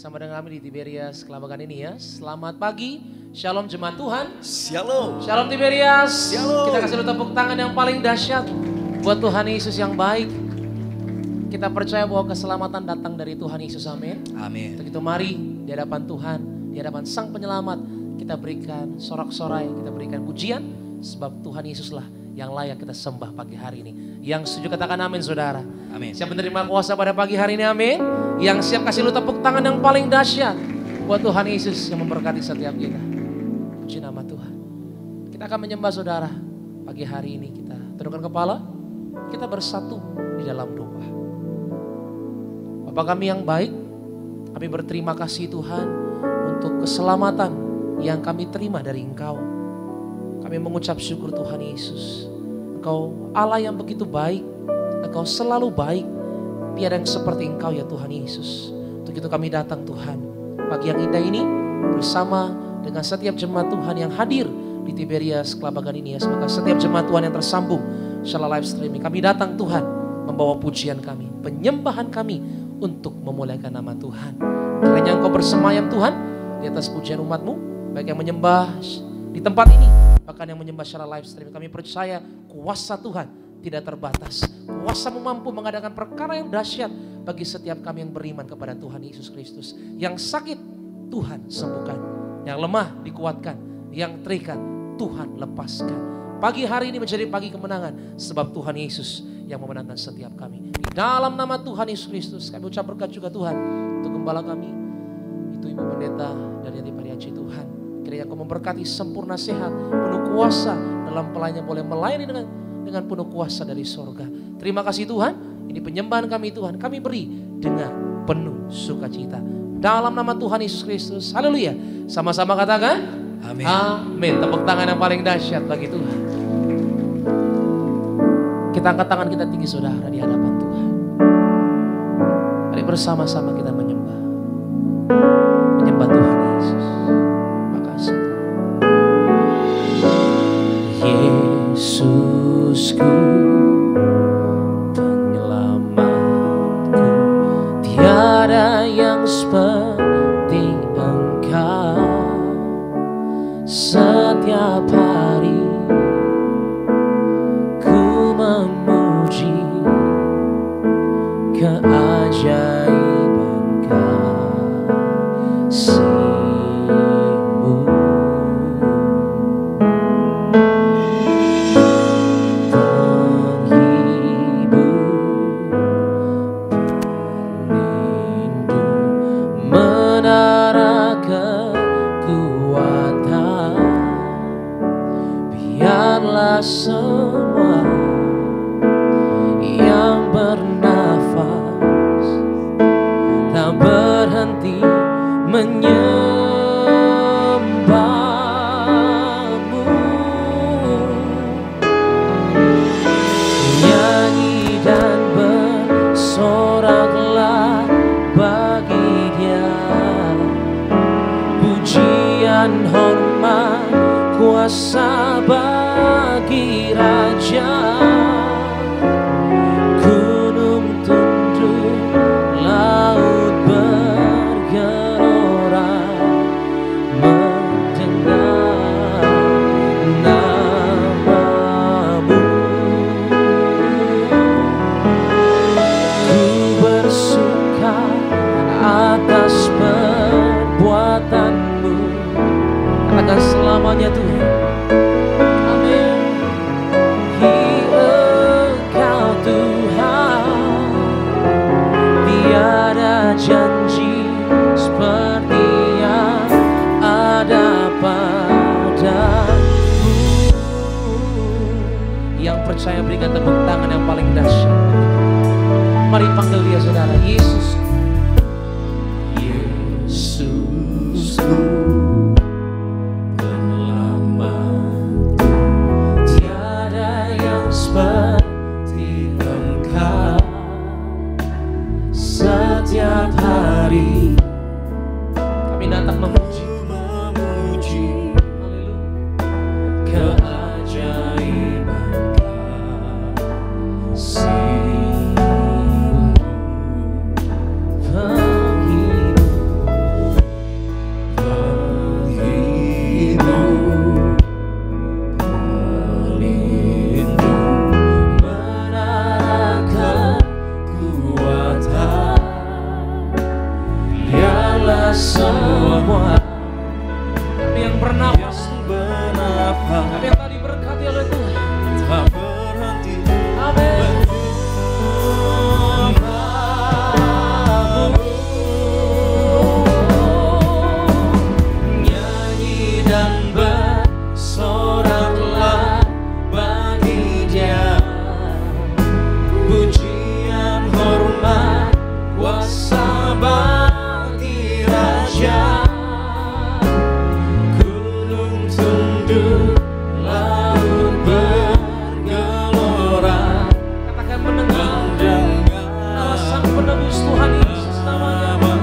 bersama dengan kami di Tiberias Kelabakan ini ya. Selamat pagi, Shalom jemaat Tuhan. Shalom. Shalom Tiberias. Shalom. Kita kasih dulu tepuk tangan yang paling dahsyat buat Tuhan Yesus yang baik. Kita percaya bahwa keselamatan datang dari Tuhan Yesus, amin. Amin. Untuk itu mari di hadapan Tuhan, di hadapan Sang Penyelamat, kita berikan sorak-sorai, kita berikan pujian, sebab Tuhan Yesuslah yang layak kita sembah pagi hari ini. Yang setuju katakan amin saudara. Amin. Siap menerima kuasa pada pagi hari ini, amin. Yang siap kasih lu tepuk tangan yang paling dahsyat buat Tuhan Yesus yang memberkati setiap kita. Puji nama Tuhan. Kita akan menyembah saudara pagi hari ini. Kita tundukkan kepala, kita bersatu di dalam doa. Bapa kami yang baik, kami berterima kasih Tuhan untuk keselamatan yang kami terima dari Engkau. Kami mengucap syukur Tuhan Yesus. Engkau Allah yang begitu baik, Engkau selalu baik. Tiada yang seperti Engkau ya Tuhan Yesus. Untuk itu kami datang Tuhan pagi yang indah ini bersama dengan setiap jemaat Tuhan yang hadir di Tiberias Kelabakan ini ya. Semoga setiap jemaat Tuhan yang tersambung secara live streaming, kami datang Tuhan membawa pujian kami, penyembahan kami untuk memuliakan nama Tuhan. Kiranya Engkau bersemayam Tuhan di atas pujian umat-Mu, baik yang menyembah di tempat ini, bahkan yang menyembah secara live streaming. Kami percaya kuasa Tuhan tidak terbatas. Kuasa-Mu mampu mengadakan perkara yang dahsyat bagi setiap kami yang beriman kepada Tuhan Yesus Kristus. Yang sakit Tuhan sembuhkan, yang lemah dikuatkan, yang terikat Tuhan lepaskan. Pagi hari ini menjadi pagi kemenangan, sebab Tuhan Yesus yang memenangkan setiap kami. Di dalam nama Tuhan Yesus Kristus kami ucap berkat juga Tuhan untuk gembala kami, itu Ibu Pendeta dan Yati Pariaci Tuhan. Kiranya Kau memberkati sempurna sehat, penuh kuasa dalam pelayannya, boleh melayani dengan penuh kuasa dari sorga. Terima kasih Tuhan, ini penyembahan kami Tuhan, kami beri dengan penuh sukacita. Dalam nama Tuhan Yesus Kristus, haleluya. Sama-sama katakan, Amin. amin. Tepuk tangan yang paling dahsyat bagi Tuhan. Kita angkat tangan kita tinggi saudara di hadapan Tuhan. Mari bersama-sama kita menyembah. Menyembah Tuhan Yesus. Makasih Tuhan. Yesusku, penyelamatku, tiada yang seperti Engkau. Setiap hari ku memuji keajaiban kasih-Mu. Semua yang bernafas tak berhenti menyembah-Mu. Nyanyi dan bersoraklah bagi Dia, pujian, hormat, kuasa bagi Raja. Gunung tunduk, laut bergelora mendengar nama-Mu. Ku bersuka atas perbuatan-Mu. Katakan selamanya Tuhan. Janji seperti yang ada padamu. Yang percaya berikan tepuk tangan yang paling dahsyat. Mari panggil Dia saudara. Yesus, Yesusku, penyelamatku, tiada yang seperti Engkau. Setiap hari kami datang memuji keajaiban kasih-Mu. semua. Kami yang bernapas, kami yang tadi berkati oleh Tuhan, tak berhenti. amin. Nyanyi dan bersoraklah bagi Dia, pujian hormat kuasa bagi Raja. Gunung tunduk, laut bergelora, Katakan mendengar nama Sang Penebus Tuhan Yesus namanya.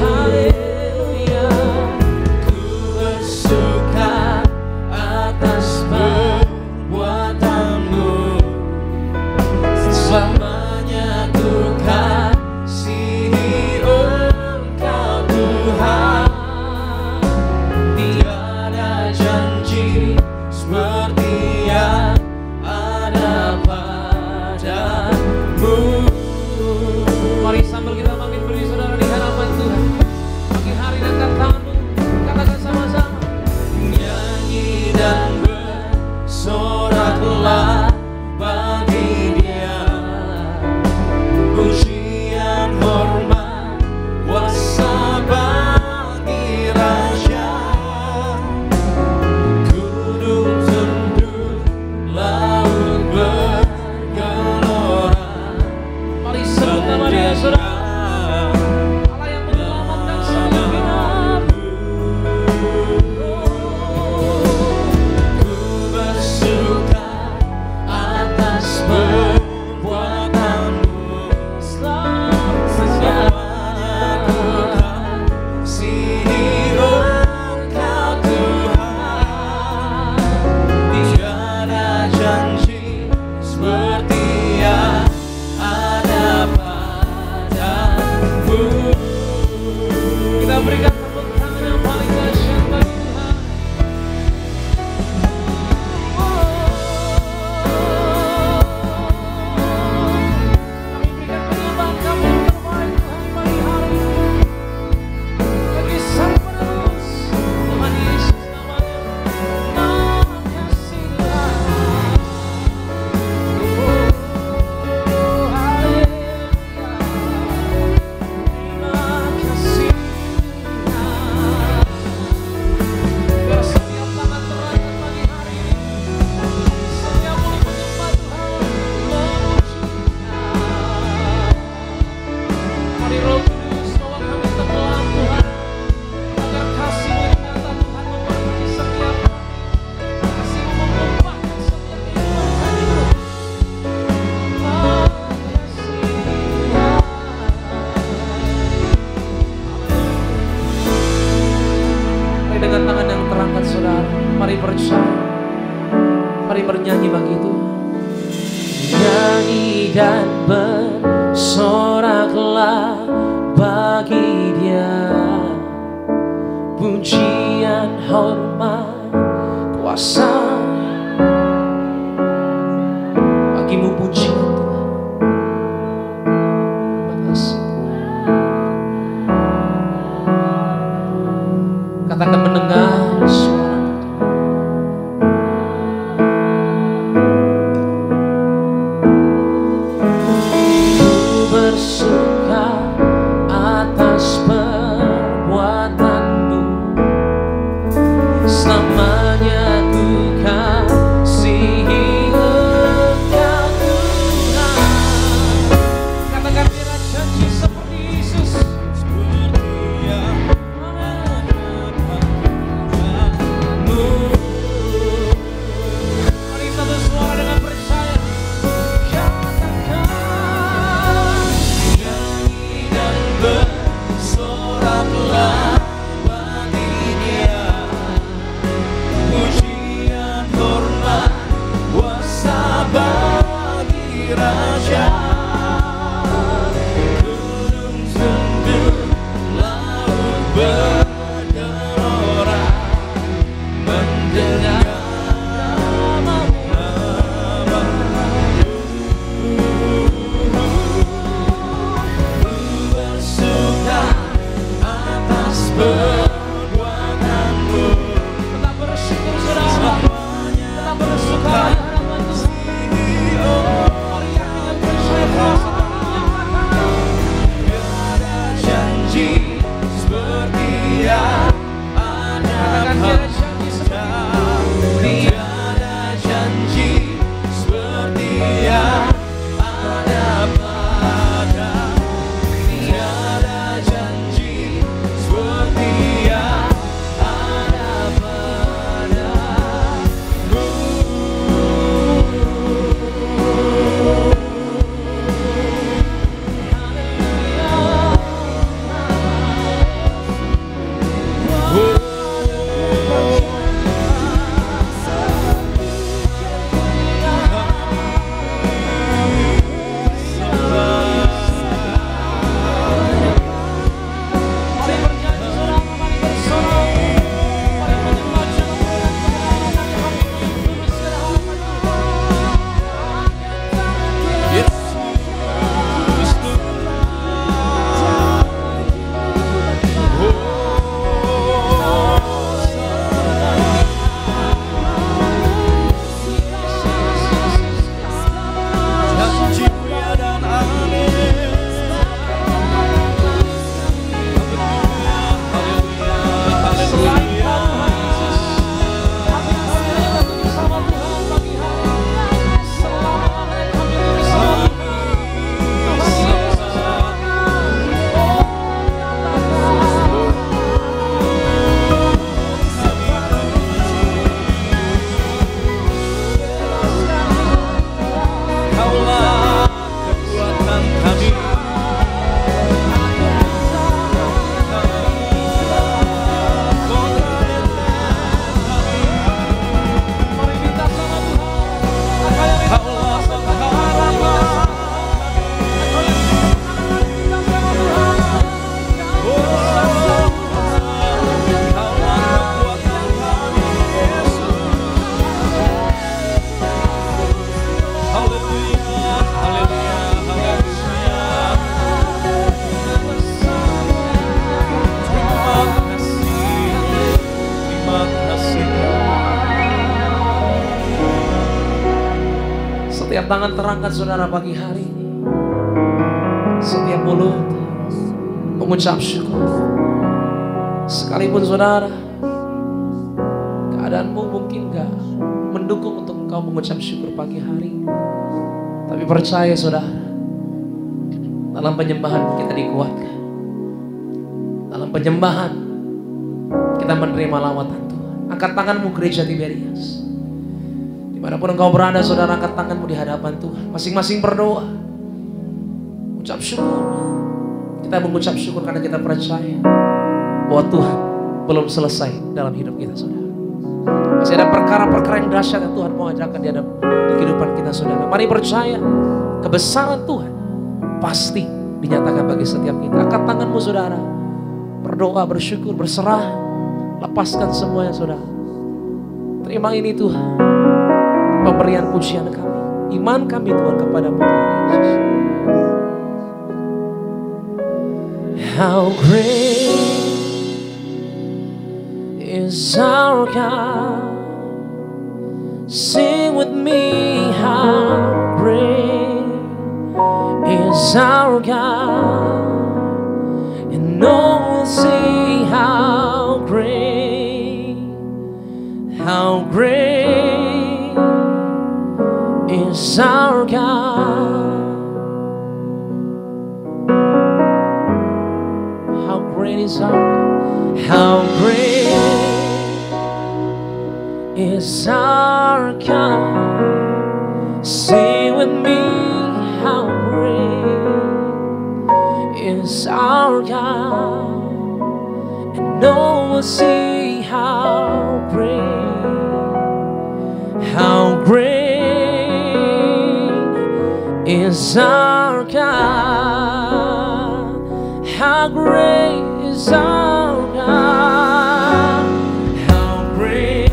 Haleluya, ku bersuka atas perbuatanmu. Selamanya ku kasihi Engkau Tuhan. Tiada janji seperti yang ada padamu. Mari sambil kita makin beri saudara di hadapan Tuhan. Pagi hari angkat tanganmu, katakan sama-sama. Nyanyi dan bersoraklah bagi Dia, pujian hormat kuasa bagi Raja. Gunung tunduk, laut bergelora, Mari sebut nama Dia saudara. Allah yang menyelamatkan semua hidup. ku bersuka atas perbuatanmu. Selamanya ku kasihi Engkau Tuhan. Tiada janji seperti yang ada padamu. Kita berikan tepuk tangan yang paling dahsyat bagi Tuhan. Kami berikan penyembahan kami yang terbaik Tuhan pagi hari ini. Bagi Sang Penebus Tuhan Yesus namanya. Nama kasih Tuhan. Haleluya. Terima kasih Tuhan. Biar setiap tangan terangkat pagi hari ini, setiap mulut menyembah Tuhan, memuji-Nya. Mari Roh Kudus bawa kami tenggelam Tuhan, agar kasih-Mu yang nyata Tuhan memenuhi setiap kami. Kasih-Mu melupakan setiap kehidupan kami Tuhan. Mari dengan tangan yang terangkat saudara, mari percaya, mari bernyanyi bagi Tuhan. Nyanyi dan bersoraklah bagi Dia, pujian hormat kuasa bagimu, pujian Tuhan. Terima kasih Tuhan. Katakan mendengar suara ku bersuka atas perbuatanmu. Selamanya ku tangan terangkat saudara pagi hari ini. Setiap mulut mengucap syukur. Sekalipun saudara keadaanmu mungkin gak mendukung untuk engkau mengucap syukur pagi hari, tapi percaya saudara, dalam penyembahan kita dikuatkan. Dalam penyembahan kita menerima lawatan Tuhan. Angkat tanganmu gereja Tiberias. Dimanapun engkau berada saudara, angkat tanganmu di hadapan Tuhan. Masing-masing berdoa. Ucap syukur. Kita mengucap syukur karena kita percaya bahwa Tuhan belum selesai dalam hidup kita saudara. Masih ada perkara-perkara yang dahsyat yang Tuhan mau ajarkan di kehidupan kita saudara. Mari percaya kebesaran Tuhan pasti dinyatakan bagi setiap kita. Angkat tanganmu saudara. Berdoa, bersyukur, berserah. Lepaskan semuanya saudara. Terima ini Tuhan, pemberian pujian kami, iman kami Tuhan kepadamu Tuhan Yesus. How great is our God. Sing with me, how great is our God. And all will see how great is our God. How great is our God. How great is our God. Sing with me, how great is our God. And no one will see how great is our God. How great is our God. How great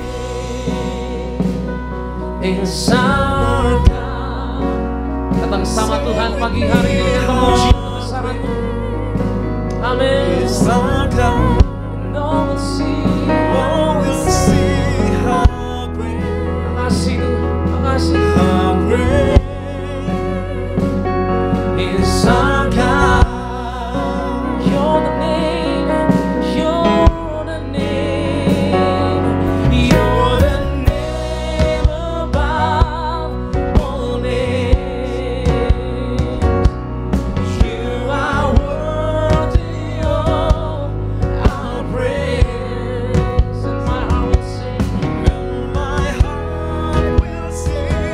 is our God. Datang sama Tuhan pagi hari ini kita memuji kebesaran Tuhan. Amin. No one will see how great. Makasih Tuhan, makasih. How great is our God. You're the name, you're the name, you're the name above all names. You are worthy of our praise. And my heart will sing,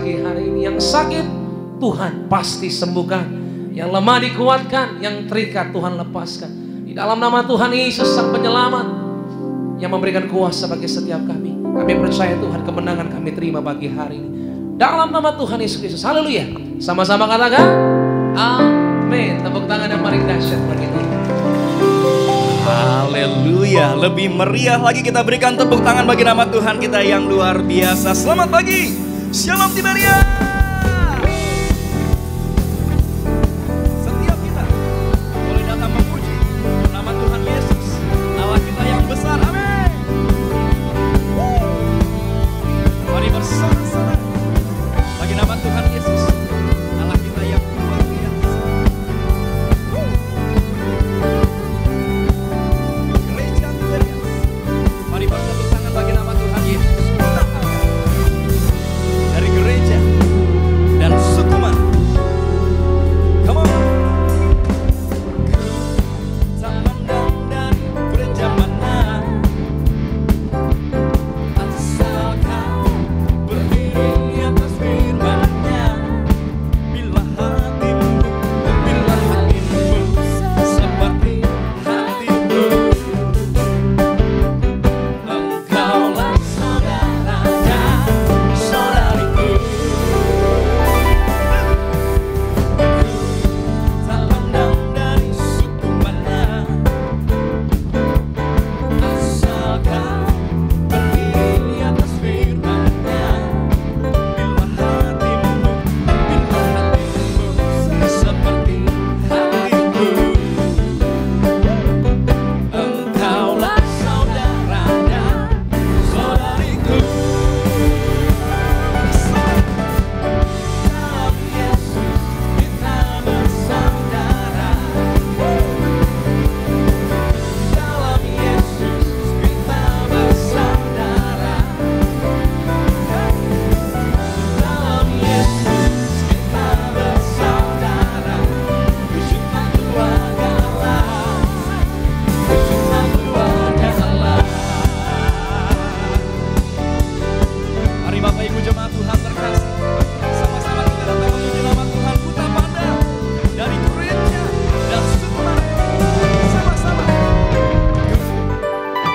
pagi hari ini. Yang sakit Tuhan pasti sembuhkan, yang lemah dikuatkan, yang terikat Tuhan lepaskan. Di dalam nama Tuhan Yesus Sang Penyelamat yang memberikan kuasa bagi setiap kami percaya Tuhan, kemenangan kami terima pagi hari ini. Dalam nama Tuhan Yesus Kristus. Haleluya. Sama-sama katakan amin. Tepuk tangan yang paling dahsyat bagi Tuhan. Haleluya. Lebih meriah lagi kita berikan tepuk tangan bagi nama Tuhan kita yang luar biasa. Selamat pagi. Shalom Tiberia. Setiap kita boleh datang memuji nama Tuhan Yesus, Allah kita yang besar. Amin. Mari bersama-sama bagi nama Tuhan Yesus, Allah kita yang luar biasa. Gereja Tiberia, mari bertepuk tangan bagi nama Tuhan Yesus. Dari gereja dan Sukuman, come on. Tak pandang dari gereja mana, asal kau berdiri atas firman-Nya. Bila hatimu seperti hatimu, engkaulah saudara dan saudariku. Tak pandang dari suku mana, asal kau berdiri atas firman-Nya. Bila hatimu seperti hatiku, engkaulah saudara dan saudariku. Dalam Yesus kita bersaudara. Dalam Yesus kita bersaudara. Dalam Yesus kita bersaudara. Wujudkan keluarga Allah. Wujudkan keluarga Allah. Mari Bapak Ibu jemaat Tuhan terkasih, sama-sama kita datang memuji nama Tuhan. Putar pandang dari gereja dan Sukuman. Sama-sama.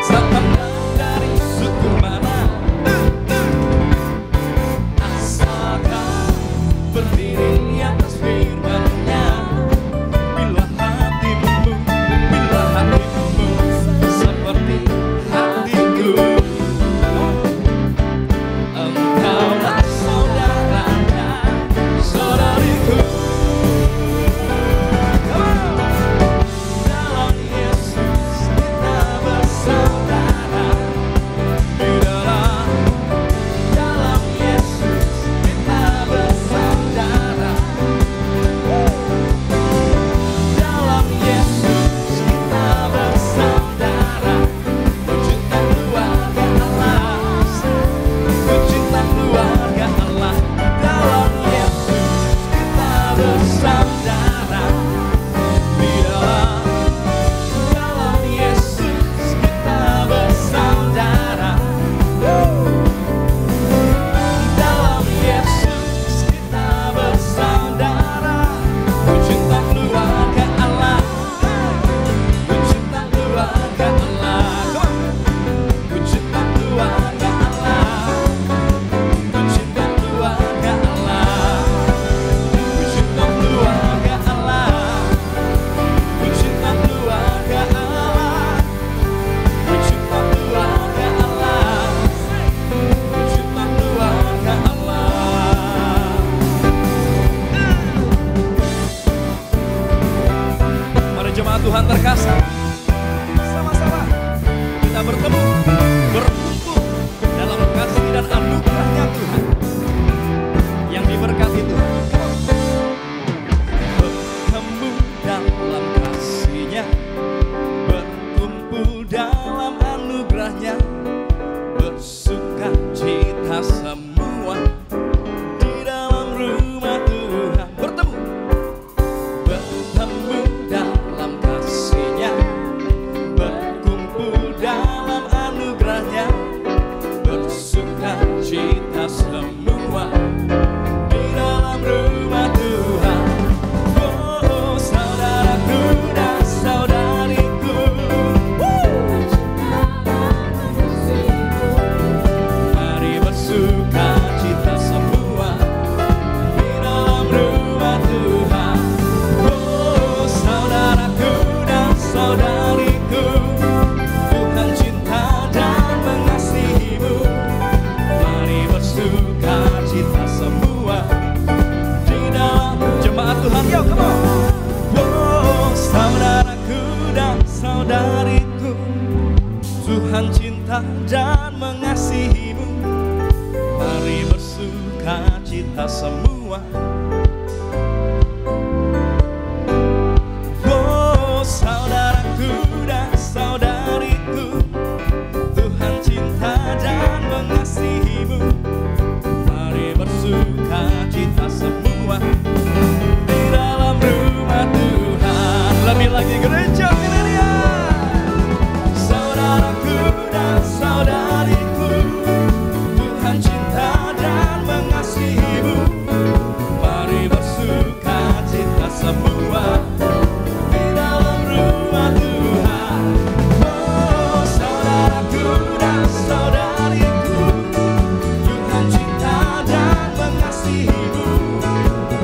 Tak pandang dari suku mana, asal kau berdiri atas firman-Nya. Bila hatimu seperti hatiku, engkaulah saudara dan saudariku. Dalam Yesus kita bersaudara. Di dalam Yesus kita bersaudara. Dalam Yesus kita bersaudara. Wujudkan keluarga Allah. Wujudkan keluarga Allah. Dalam Yesus kita bersaudara. Di dalam Yesus kita bersaudara. Dalam Yesus kita bersaudara. Wujudkan keluarga Allah. Wujudkan keluarga Allah. Wujudkan keluarga Allah. Wujudkan keluarga Allah. Wujudkan keluarga Allah. Wujudkan keluarga Allah. Wujudkan keluarga Allah. Wujudkan keluarga Allah. Mari jemaat Tuhan terkasih, sama-sama kita bertemu, berkumpul dalam kasih dan anugerah-Nya Tuhan yang diberkati Tuhan. Bertemu dalam kasih-Nya, berkumpul dalam anugerah-Nya, bersuka cita semua di dalam rumah Tuhan. Bertemu dalam kasih-Nya, berkumpul dalam anugerah. cinta dan mengasihimu. Mari bersuka cita semua. Oh saudaraku dan saudariku, Tuhan cinta dan mengasihimu. Mari bersuka cita semua di dalam rumah Tuhan. Lebih lagi gereja Milenia. Saudaraku dan saudariku, Tuhan cinta dan mengasihimu. Mari bersuka cita semua di dalam rumah Tuhan. Oh saudaraku dan saudariku, Tuhan cinta dan mengasihimu.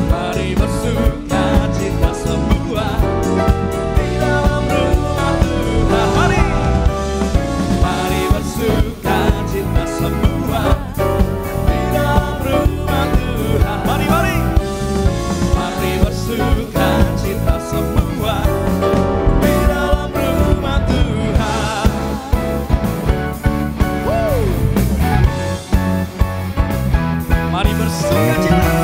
Mari bersuka cita semua di dalam rumah Tuhan. Mari bersuka cita semua di dalam rumah Tuhan. Mari bersuka cita semua di dalam rumah Tuhan. Mari bersuka cita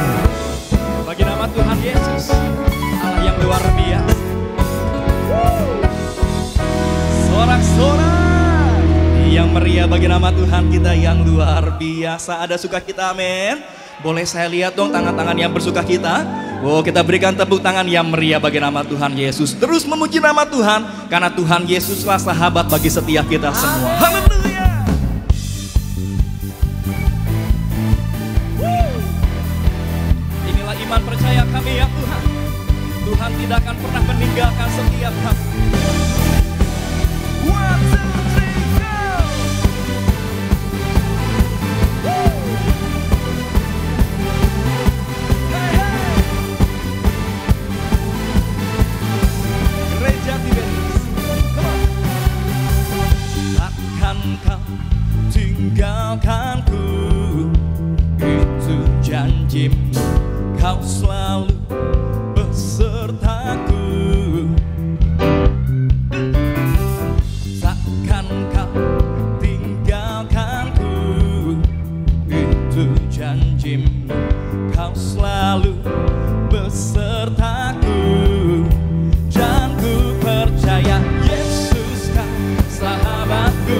bagi nama Tuhan Yesus, Allah yang luar biasa. Sorak-sorak yang meriah bagi nama Tuhan kita yang luar biasa. Ada sukacita, amin. Boleh saya lihat dong tangan-tangan yang bersuka kita. Oh, kita berikan tepuk tangan yang meriah bagi nama Tuhan Yesus. Terus memuji nama Tuhan, karena Tuhan Yesuslah sahabat bagi setiap kita semua. Haleluya. Inilah iman percaya kami ya Tuhan. Tuhan tidak akan pernah meninggalkan setiap kami. 1, 2, 3, go! Gereja Tiberias, takkan kau tinggalkanku, itu janjimu, kau selalu besertaku. Takkan kau tinggalkanku, itu janjimu, kau selalu besertaku. Dan ku percaya Yesus kau sahabatku,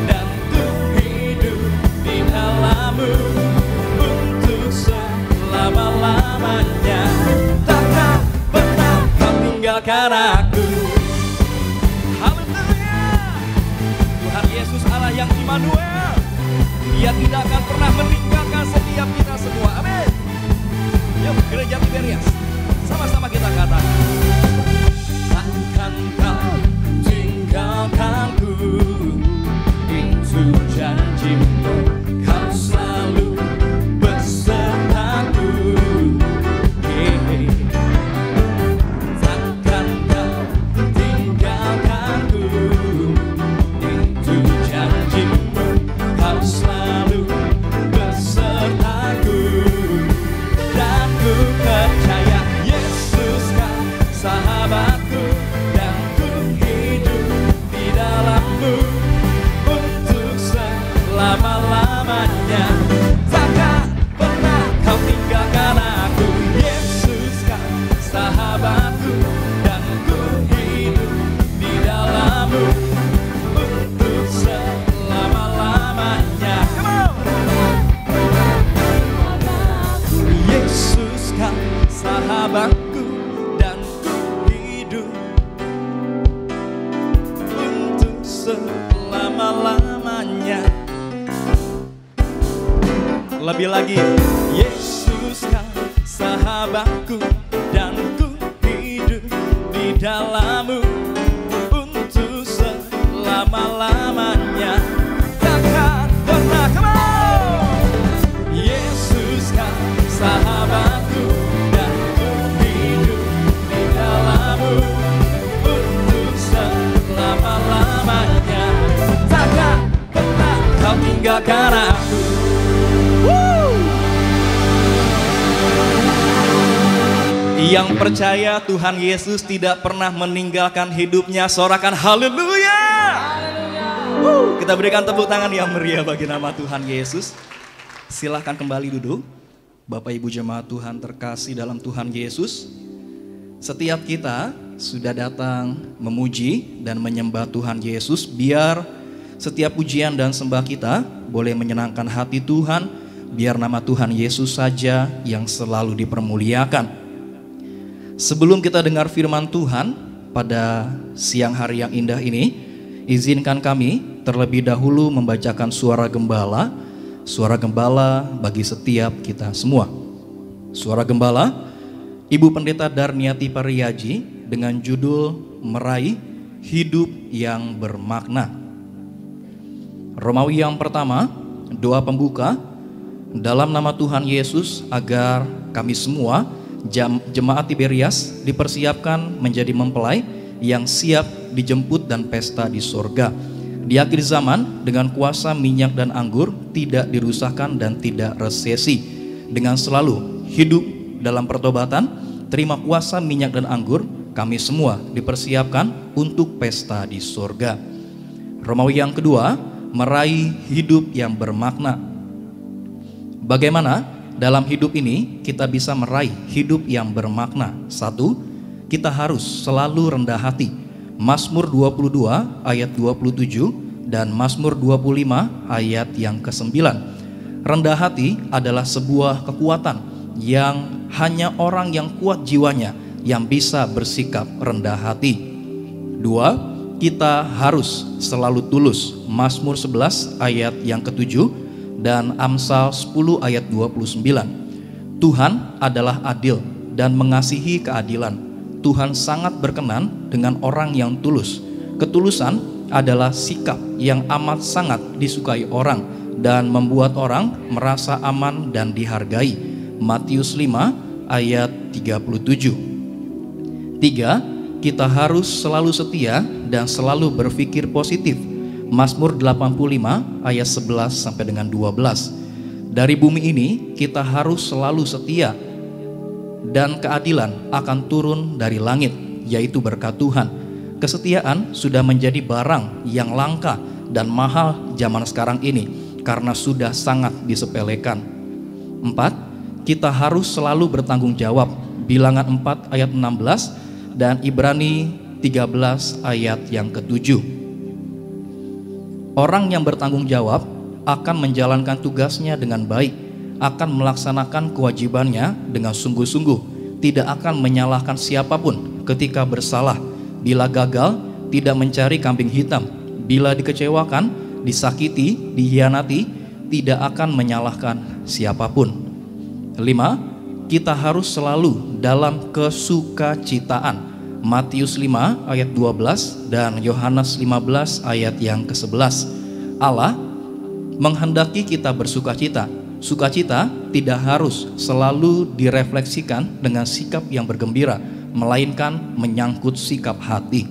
dan ku hidup di dalammu untuk selama-lamanya. Takkan pernah kau tinggalkan aku. Haleluya. Tuhan Yesus Allah yang Immanuel, Dia tidak akan pernah meninggalkan setiap kita semua. Amin. Yuk gereja Tiberias, sama-sama kita katakan. Takkan kau tinggalkanku, itu janjimu, kau selalu besertaku. Takkan kau tinggalkanku, itu janjimu, kau selalu besertaku. Dan ku percaya Yesus kau sahabatku, dan ku hidup di dalammu untuk selama-lamanya. Takkan pernah kau tinggalkan aku. Yesus kau sahabatku, dan ku hidup di dalammu untuk selama-lamanya. Yesus kau sahabatku, dan ku hidup untuk selama-lamanya. Lebih lagi, Yesus kau sahabatku, dan ku hidup di dalammu untuk selama-lamanya. Takkan pernah, come on! Yesus kau sahabatku, dan ku hidup di dalammu untuk selama-lamanya. Takkan pernah kau tinggalkan aku. Yang percaya Tuhan Yesus tidak pernah meninggalkan hidupnya, sorakan haleluya. Kita berikan tepuk tangan yang meriah bagi nama Tuhan Yesus. Silahkan kembali duduk. Bapak Ibu jemaat Tuhan terkasih dalam Tuhan Yesus. Setiap kita sudah datang memuji dan menyembah Tuhan Yesus. Biar setiap pujian dan sembah kita boleh menyenangkan hati Tuhan. Biar nama Tuhan Yesus saja yang selalu dipermuliakan. Sebelum kita dengar firman Tuhan pada siang hari yang indah ini, izinkan kami terlebih dahulu membacakan suara gembala. Suara gembala bagi setiap kita semua. Suara gembala Ibu Pendeta Darniati Pariyaji dengan judul Meraih Hidup yang Bermakna. Romawi yang pertama, doa pembuka. Dalam nama Tuhan Yesus agar kami semua jemaat Tiberias dipersiapkan menjadi mempelai yang siap dijemput dan pesta di sorga. Di akhir zaman dengan kuasa minyak dan anggur tidak dirusakkan dan tidak resesi. Dengan selalu hidup dalam pertobatan, terima kuasa minyak dan anggur, kami semua dipersiapkan untuk pesta di sorga. Romawi yang kedua, meraih hidup yang bermakna. Bagaimana dalam hidup ini kita bisa meraih hidup yang bermakna? Satu, kita harus selalu rendah hati. Mazmur 22 ayat 27 dan Mazmur 25 ayat yang ke-9. Rendah hati adalah sebuah kekuatan yang hanya orang yang kuat jiwanya yang bisa bersikap rendah hati. Dua, kita harus selalu tulus. Mazmur 11 ayat yang ke-7 dan Amsal 10 ayat 29. Tuhan adalah adil dan mengasihi keadilan. Tuhan sangat berkenan dengan orang yang tulus. Ketulusan adalah sikap yang amat sangat disukai orang dan membuat orang merasa aman dan dihargai. Matius 5 ayat 37. 3. Kita harus selalu setia dan selalu berpikir positif. Mazmur 85 ayat 11 sampai dengan 12. Dari bumi ini kita harus selalu setia dan keadilan akan turun dari langit, yaitu berkat Tuhan. Kesetiaan sudah menjadi barang yang langka dan mahal zaman sekarang ini karena sudah sangat disepelekan. 4. Kita harus selalu bertanggung jawab. Bilangan 4 ayat 16 dan Ibrani 13 ayat yang ke-7. Orang yang bertanggung jawab akan menjalankan tugasnya dengan baik, akan melaksanakan kewajibannya dengan sungguh-sungguh, tidak akan menyalahkan siapapun ketika bersalah. Bila gagal, tidak mencari kambing hitam. Bila dikecewakan, disakiti, dihianati, tidak akan menyalahkan siapapun. 5. Kita harus selalu dalam kesukacitaan. Matius 5 ayat 12 dan Yohanes 15 ayat yang ke-11. Allah menghendaki kita bersukacita. Sukacita tidak harus selalu direfleksikan dengan sikap yang bergembira, melainkan menyangkut sikap hati.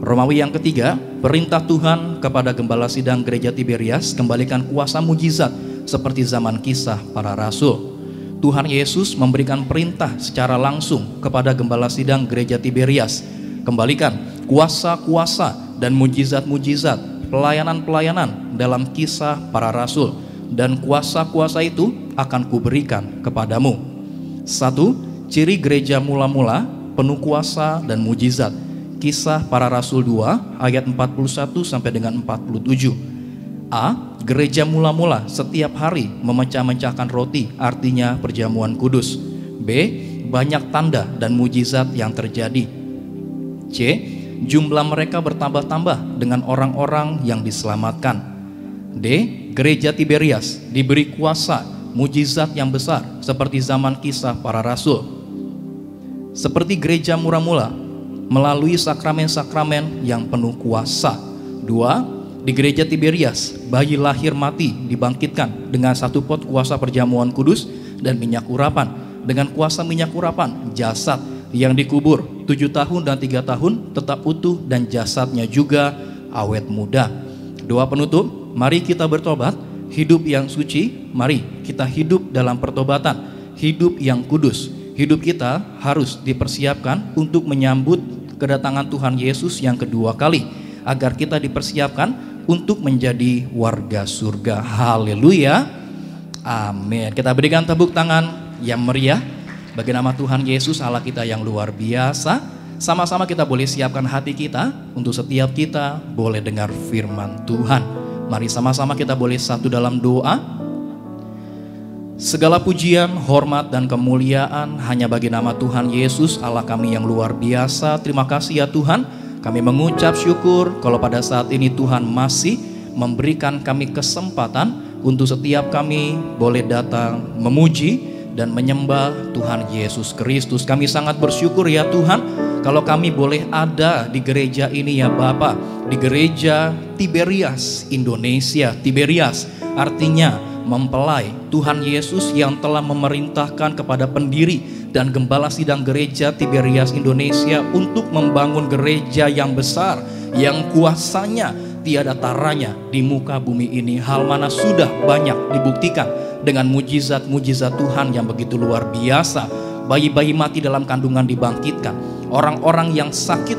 Romawi yang ketiga, perintah Tuhan kepada Gembala Sidang Gereja Tiberias, kembalikan kuasa mujizat seperti zaman kisah para rasul. Tuhan Yesus memberikan perintah secara langsung kepada Gembala Sidang Gereja Tiberias, kembalikan kuasa-kuasa dan mujizat-mujizat, pelayanan-pelayanan dalam kisah para rasul, dan kuasa-kuasa itu akan kuberikan kepadamu. 1. Ciri gereja mula-mula penuh kuasa dan mujizat. Kisah para rasul 2 ayat 41 sampai dengan 47. A. Gereja mula-mula setiap hari memecah-mecahkan roti, artinya perjamuan kudus. B. Banyak tanda dan mujizat yang terjadi. C. Jumlah mereka bertambah-tambah dengan orang-orang yang diselamatkan. D. Gereja Tiberias diberi kuasa mujizat yang besar seperti zaman kisah para rasul. Seperti gereja mula-mula melalui sakramen-sakramen yang penuh kuasa. 2. Di gereja Tiberias, bayi lahir mati dibangkitkan dengan satu pot kuasa perjamuan kudus dan minyak urapan. Dengan kuasa minyak urapan, jasad yang dikubur 7 tahun dan 3 tahun tetap utuh dan jasadnya juga awet muda. Doa penutup, mari kita bertobat, hidup yang suci, mari kita hidup dalam pertobatan, hidup yang kudus. Hidup kita harus dipersiapkan untuk menyambut kedatangan Tuhan Yesus yang kedua kali, agar kita dipersiapkan untuk menjadi warga surga. Haleluya. Amin. Kita berikan tepuk tangan yang meriah bagi nama Tuhan Yesus Allah kita yang luar biasa. Sama-sama kita boleh siapkan hati kita untuk setiap kita boleh dengar firman Tuhan. Mari sama-sama kita boleh satu dalam doa. Segala pujian, hormat, dan kemuliaan hanya bagi nama Tuhan Yesus Allah kami yang luar biasa. Terima kasih ya Tuhan. Kami mengucap syukur kalau pada saat ini Tuhan masih memberikan kami kesempatan untuk setiap kami boleh datang memuji dan menyembah Tuhan Yesus Kristus. Kami sangat bersyukur ya Tuhan kalau kami boleh ada di gereja ini ya Bapa, di gereja Tiberias Indonesia. Tiberias artinya mempelai Tuhan Yesus yang telah memerintahkan kepada pendiri dan gembala sidang gereja Tiberias Indonesia untuk membangun gereja yang besar, yang kuasanya tiada taranya di muka bumi ini. Hal mana sudah banyak dibuktikan dengan mujizat-mujizat Tuhan yang begitu luar biasa. Bayi-bayi mati dalam kandungan dibangkitkan, orang-orang yang sakit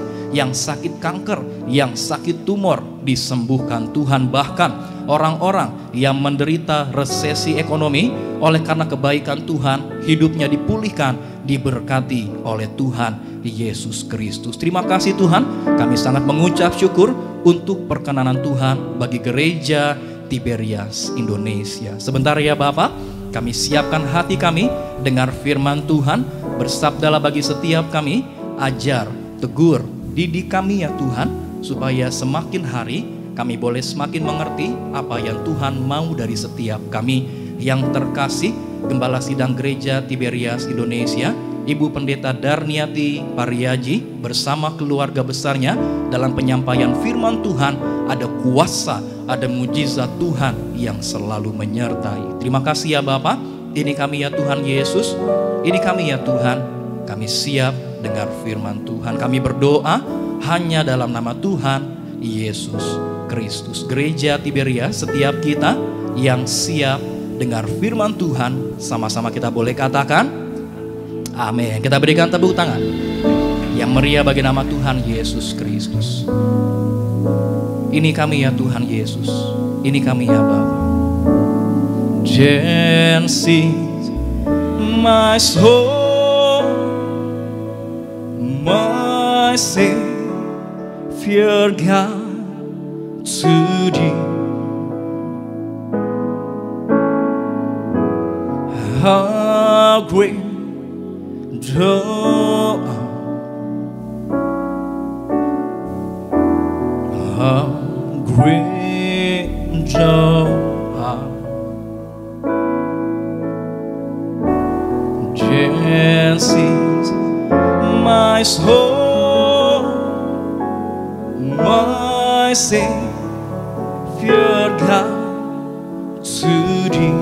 kanker, yang sakit tumor disembuhkan Tuhan. Bahkan orang-orang yang menderita resesi ekonomi oleh karena kebaikan Tuhan, hidupnya dipulihkan, diberkati oleh Tuhan Yesus Kristus. Terima kasih Tuhan, kami sangat mengucap syukur untuk perkenanan Tuhan bagi gereja Tiberias Indonesia. Sebentar ya Bapak, kami siapkan hati kami dengar firman Tuhan. Bersabdalah bagi setiap kami, ajar, tegur, didik kami ya Tuhan, supaya semakin hari kami boleh semakin mengerti apa yang Tuhan mau dari setiap kami. Yang terkasih Gembala Sidang Gereja Tiberias Indonesia, Ibu Pendeta Darniati Pariaji bersama keluarga besarnya dalam penyampaian firman Tuhan, ada kuasa, ada mujizat Tuhan yang selalu menyertai. Terima kasih ya Bapak. Ini kami ya Tuhan Yesus, ini kami ya Tuhan, kami siap dengar firman Tuhan. Kami berdoa hanya dalam nama Tuhan Yesus Kristus. Gereja Tiberias, setiap kita yang siap dengar firman Tuhan, sama-sama kita boleh katakan amin. Kita berikan tepuk tangan yang meriah bagi nama Tuhan Yesus Kristus. Ini kami ya Tuhan Yesus, ini kami ya Bapa. Then sings my soul, my Savior God to thee. How great thou art, how great thou art. Then sings my soul, my Savior God to thee.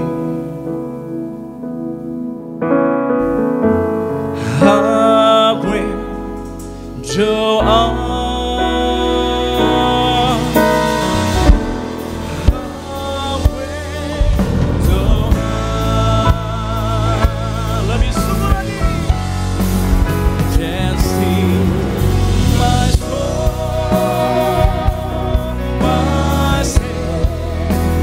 How great thou art, how great thou art. Lebih sungguh lagi. Dancing my soul, my Savior.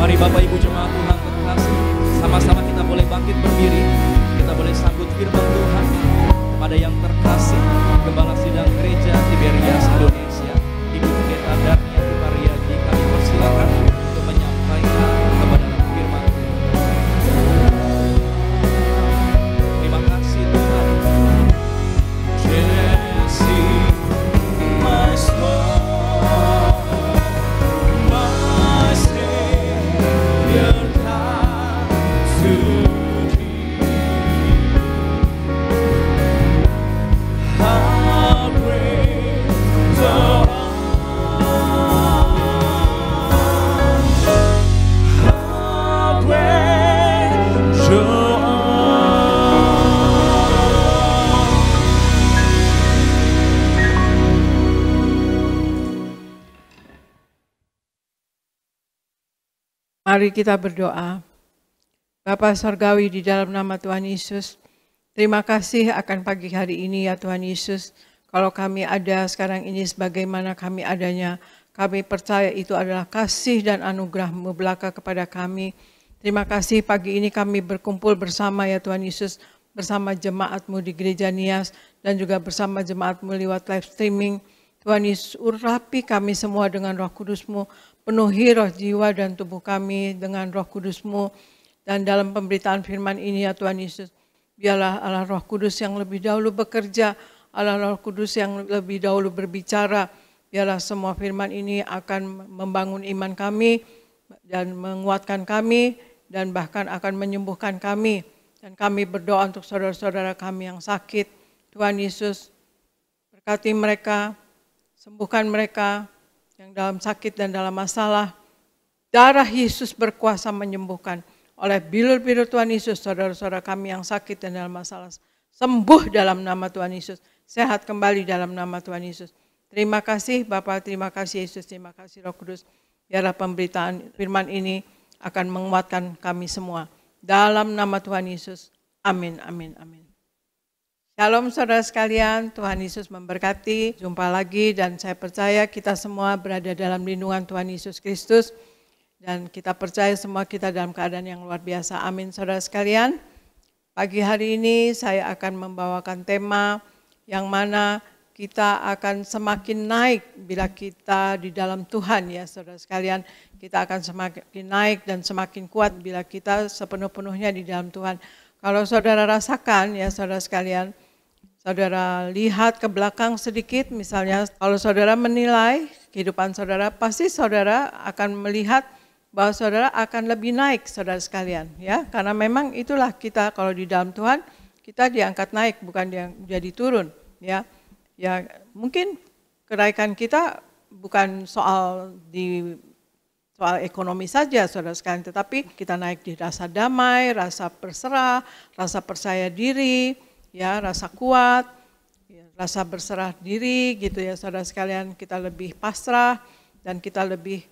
Mari Bapak Ibu jemaat Tuhan terkasih, sama-sama kita boleh bangkit berdiri. Kita boleh sambut firman Tuhan kepada yang terkasih Gembala Sidang Gereja Tiberias Indonesia, Ibu Pendeta Darniati Pariaji. Kami persilakan untuk menyampaikan kepada firman Tuhan. Terima kasih Tuhan. Jesse, my soul, my Savior God to thee. How great thou art, how great thou art. Mari kita berdoa. Bapa Sorgawi, di dalam nama Tuhan Yesus, terima kasih akan pagi hari ini ya Tuhan Yesus. Kalau kami ada sekarang ini sebagaimana kami adanya Kami percaya itu adalah kasih dan anugerah-Mu belaka kepada kami. Terima kasih pagi ini kami berkumpul bersama ya Tuhan Yesus, bersama jemaat-Mu di Gereja Nias dan juga bersama jemaat-Mu lewat live streaming. Tuhan Yesus, urapi kami semua dengan Roh Kudus-Mu, penuhi roh jiwa dan tubuh kami dengan Roh Kudus-Mu. Dan dalam pemberitaan firman ini ya Tuhan Yesus, biarlah Allah Roh Kudus yang lebih dahulu bekerja, Allah Roh Kudus yang lebih dahulu berbicara. Biarlah semua firman ini akan membangun iman kami dan menguatkan kami dan bahkan akan menyembuhkan kami. Dan kami berdoa untuk saudara-saudara kami yang sakit. Tuhan Yesus, berkati mereka, sembuhkan mereka yang dalam sakit dan dalam masalah. Darah Yesus berkuasa menyembuhkan. Oleh bilur-bilur Tuhan Yesus, saudara-saudara kami yang sakit dan dalam masalah, sembuh dalam nama Tuhan Yesus. Sehat kembali dalam nama Tuhan Yesus. Terima kasih Bapa, terima kasih Yesus, terima kasih Roh Kudus. Biarlah pemberitaan firman ini akan menguatkan kami semua. Dalam nama Tuhan Yesus. Amin, amin, amin. Shalom saudara sekalian, Tuhan Yesus memberkati. Jumpa lagi dan saya percaya kita semua berada dalam lindungan Tuhan Yesus Kristus. Dan kita percaya semua kita dalam keadaan yang luar biasa. Amin saudara sekalian. Pagi hari ini saya akan membawakan tema yang mana kita akan semakin naik bila kita di dalam Tuhan ya saudara sekalian. Kita akan semakin naik dan semakin kuat bila kita sepenuh-penuhnya di dalam Tuhan. Kalau saudara rasakan ya saudara sekalian, saudara lihat ke belakang sedikit misalnya, kalau saudara menilai kehidupan saudara, pasti saudara akan melihat bahwa saudara akan lebih naik saudara sekalian ya. Karena memang itulah kita kalau di dalam Tuhan, kita diangkat naik bukan jadi turun ya. Ya mungkin kenaikan kita bukan soal ekonomi saja saudara sekalian, tetapi kita naik di rasa damai, rasa berserah, rasa percaya diri, ya rasa kuat, ya, rasa berserah diri gitu ya saudara sekalian, kita lebih pasrah dan kita lebih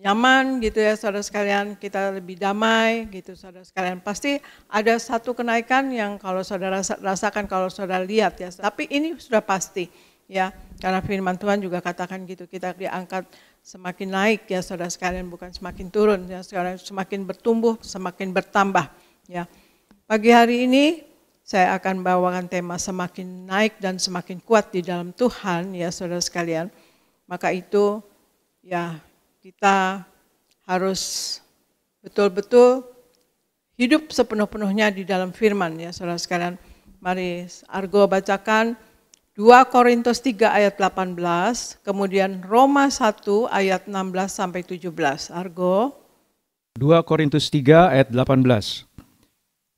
nyaman gitu ya saudara sekalian, kita lebih damai gitu saudara sekalian. Pasti ada satu kenaikan yang kalau saudara rasakan kalau saudara lihat ya, tapi ini sudah pasti ya, karena firman Tuhan juga katakan gitu, kita diangkat semakin naik ya saudara sekalian, bukan semakin turun ya, sekarang semakin bertumbuh, semakin bertambah ya. Pagi hari ini saya akan bawakan tema semakin naik dan semakin kuat di dalam Tuhan ya saudara sekalian. Maka itu ya kita harus betul-betul hidup sepenuh-penuhnya di dalam firman ya saudara sekalian. Mari Argo bacakan 2 Korintus 3 ayat 18, kemudian Roma 1 ayat 16 sampai 17. Argo. 2 Korintus 3 ayat 18.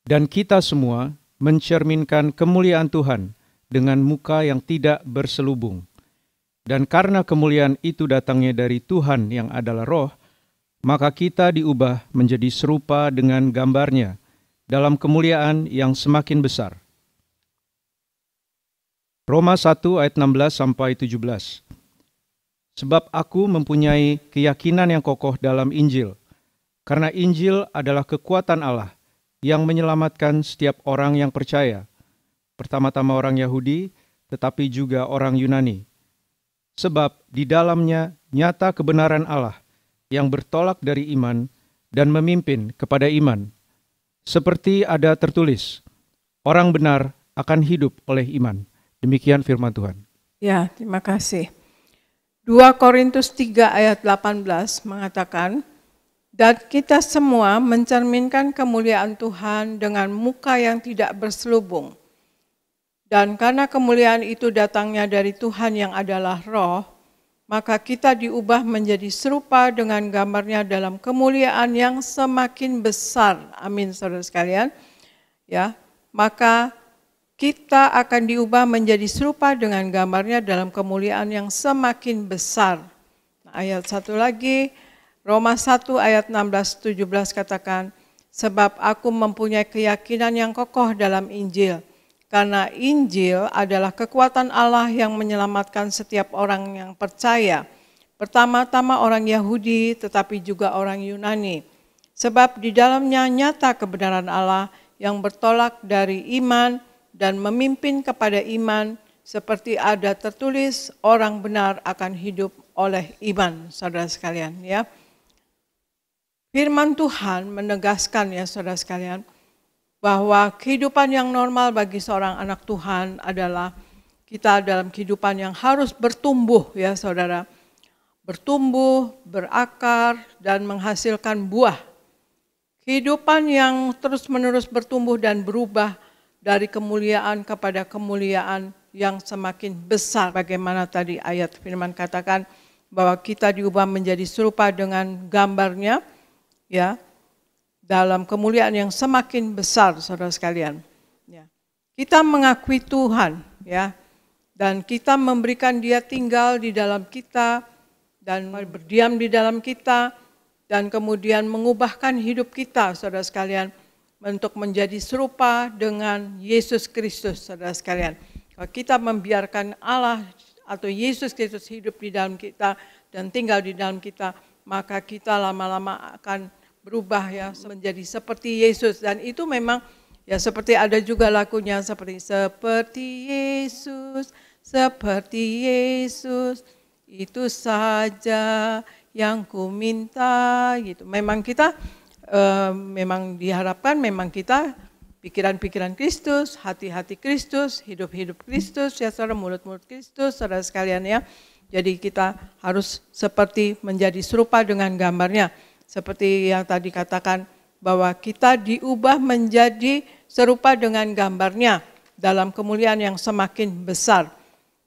Dan kita semua mencerminkan kemuliaan Tuhan dengan muka yang tidak berselubung. Dan karena kemuliaan itu datangnya dari Tuhan yang adalah Roh, maka kita diubah menjadi serupa dengan gambarnya dalam kemuliaan yang semakin besar. Roma 1 ayat 16 sampai 17. Sebab aku mempunyai keyakinan yang kokoh dalam Injil, karena Injil adalah kekuatan Allah yang menyelamatkan setiap orang yang percaya, pertama-tama orang Yahudi, tetapi juga orang Yunani. Sebab di dalamnya nyata kebenaran Allah yang bertolak dari iman dan memimpin kepada iman. Seperti ada tertulis, orang benar akan hidup oleh iman. Demikian firman Tuhan. Ya, terima kasih. 2 Korintus 3 ayat 18 mengatakan, dan kita semua mencerminkan kemuliaan Tuhan dengan muka yang tidak berselubung. Dan karena kemuliaan itu datangnya dari Tuhan yang adalah Roh, maka kita diubah menjadi serupa dengan gambarnya dalam kemuliaan yang semakin besar. Amin, saudara sekalian. Ya, maka kita akan diubah menjadi serupa dengan gambarnya dalam kemuliaan yang semakin besar. Nah, ayat satu lagi, Roma 1 ayat 16-17 katakan, sebab aku mempunyai keyakinan yang kokoh dalam Injil, karena Injil adalah kekuatan Allah yang menyelamatkan setiap orang yang percaya, pertama-tama orang Yahudi tetapi juga orang Yunani. Sebab di dalamnya nyata kebenaran Allah yang bertolak dari iman dan memimpin kepada iman, seperti ada tertulis, orang benar akan hidup oleh iman, saudara sekalian ya. Firman Tuhan menegaskan ya saudara sekalian, bahwa kehidupan yang normal bagi seorang anak Tuhan adalah kita dalam kehidupan yang harus bertumbuh ya saudara. Bertumbuh, berakar, dan menghasilkan buah. Kehidupan yang terus-menerus bertumbuh dan berubah dari kemuliaan kepada kemuliaan yang semakin besar. Bagaimana tadi ayat firman katakan bahwa kita diubah menjadi serupa dengan gambarnya ya. Dalam kemuliaan yang semakin besar, saudara sekalian. Ya. Kita mengakui Tuhan, ya, dan kita memberikan Dia tinggal di dalam kita dan berdiam di dalam kita dan kemudian mengubahkan hidup kita, saudara sekalian, untuk menjadi serupa dengan Yesus Kristus, saudara sekalian. Kalau kita membiarkan Allah atau Yesus Kristus hidup di dalam kita dan tinggal di dalam kita, maka kita lama-lama akan berubah ya menjadi seperti Yesus. Dan itu memang ya seperti ada juga lagunya seperti Yesus, seperti Yesus, itu saja yang ku minta gitu. Memang kita memang diharapkan memang kita pikiran-pikiran Kristus, hati-hati Kristus, hidup-hidup Kristus ya saudara, mulut-mulut Kristus saudara sekalian ya. Jadi kita harus seperti menjadi serupa dengan gambarnya. Seperti yang tadi katakan bahwa kita diubah menjadi serupa dengan gambarnya dalam kemuliaan yang semakin besar.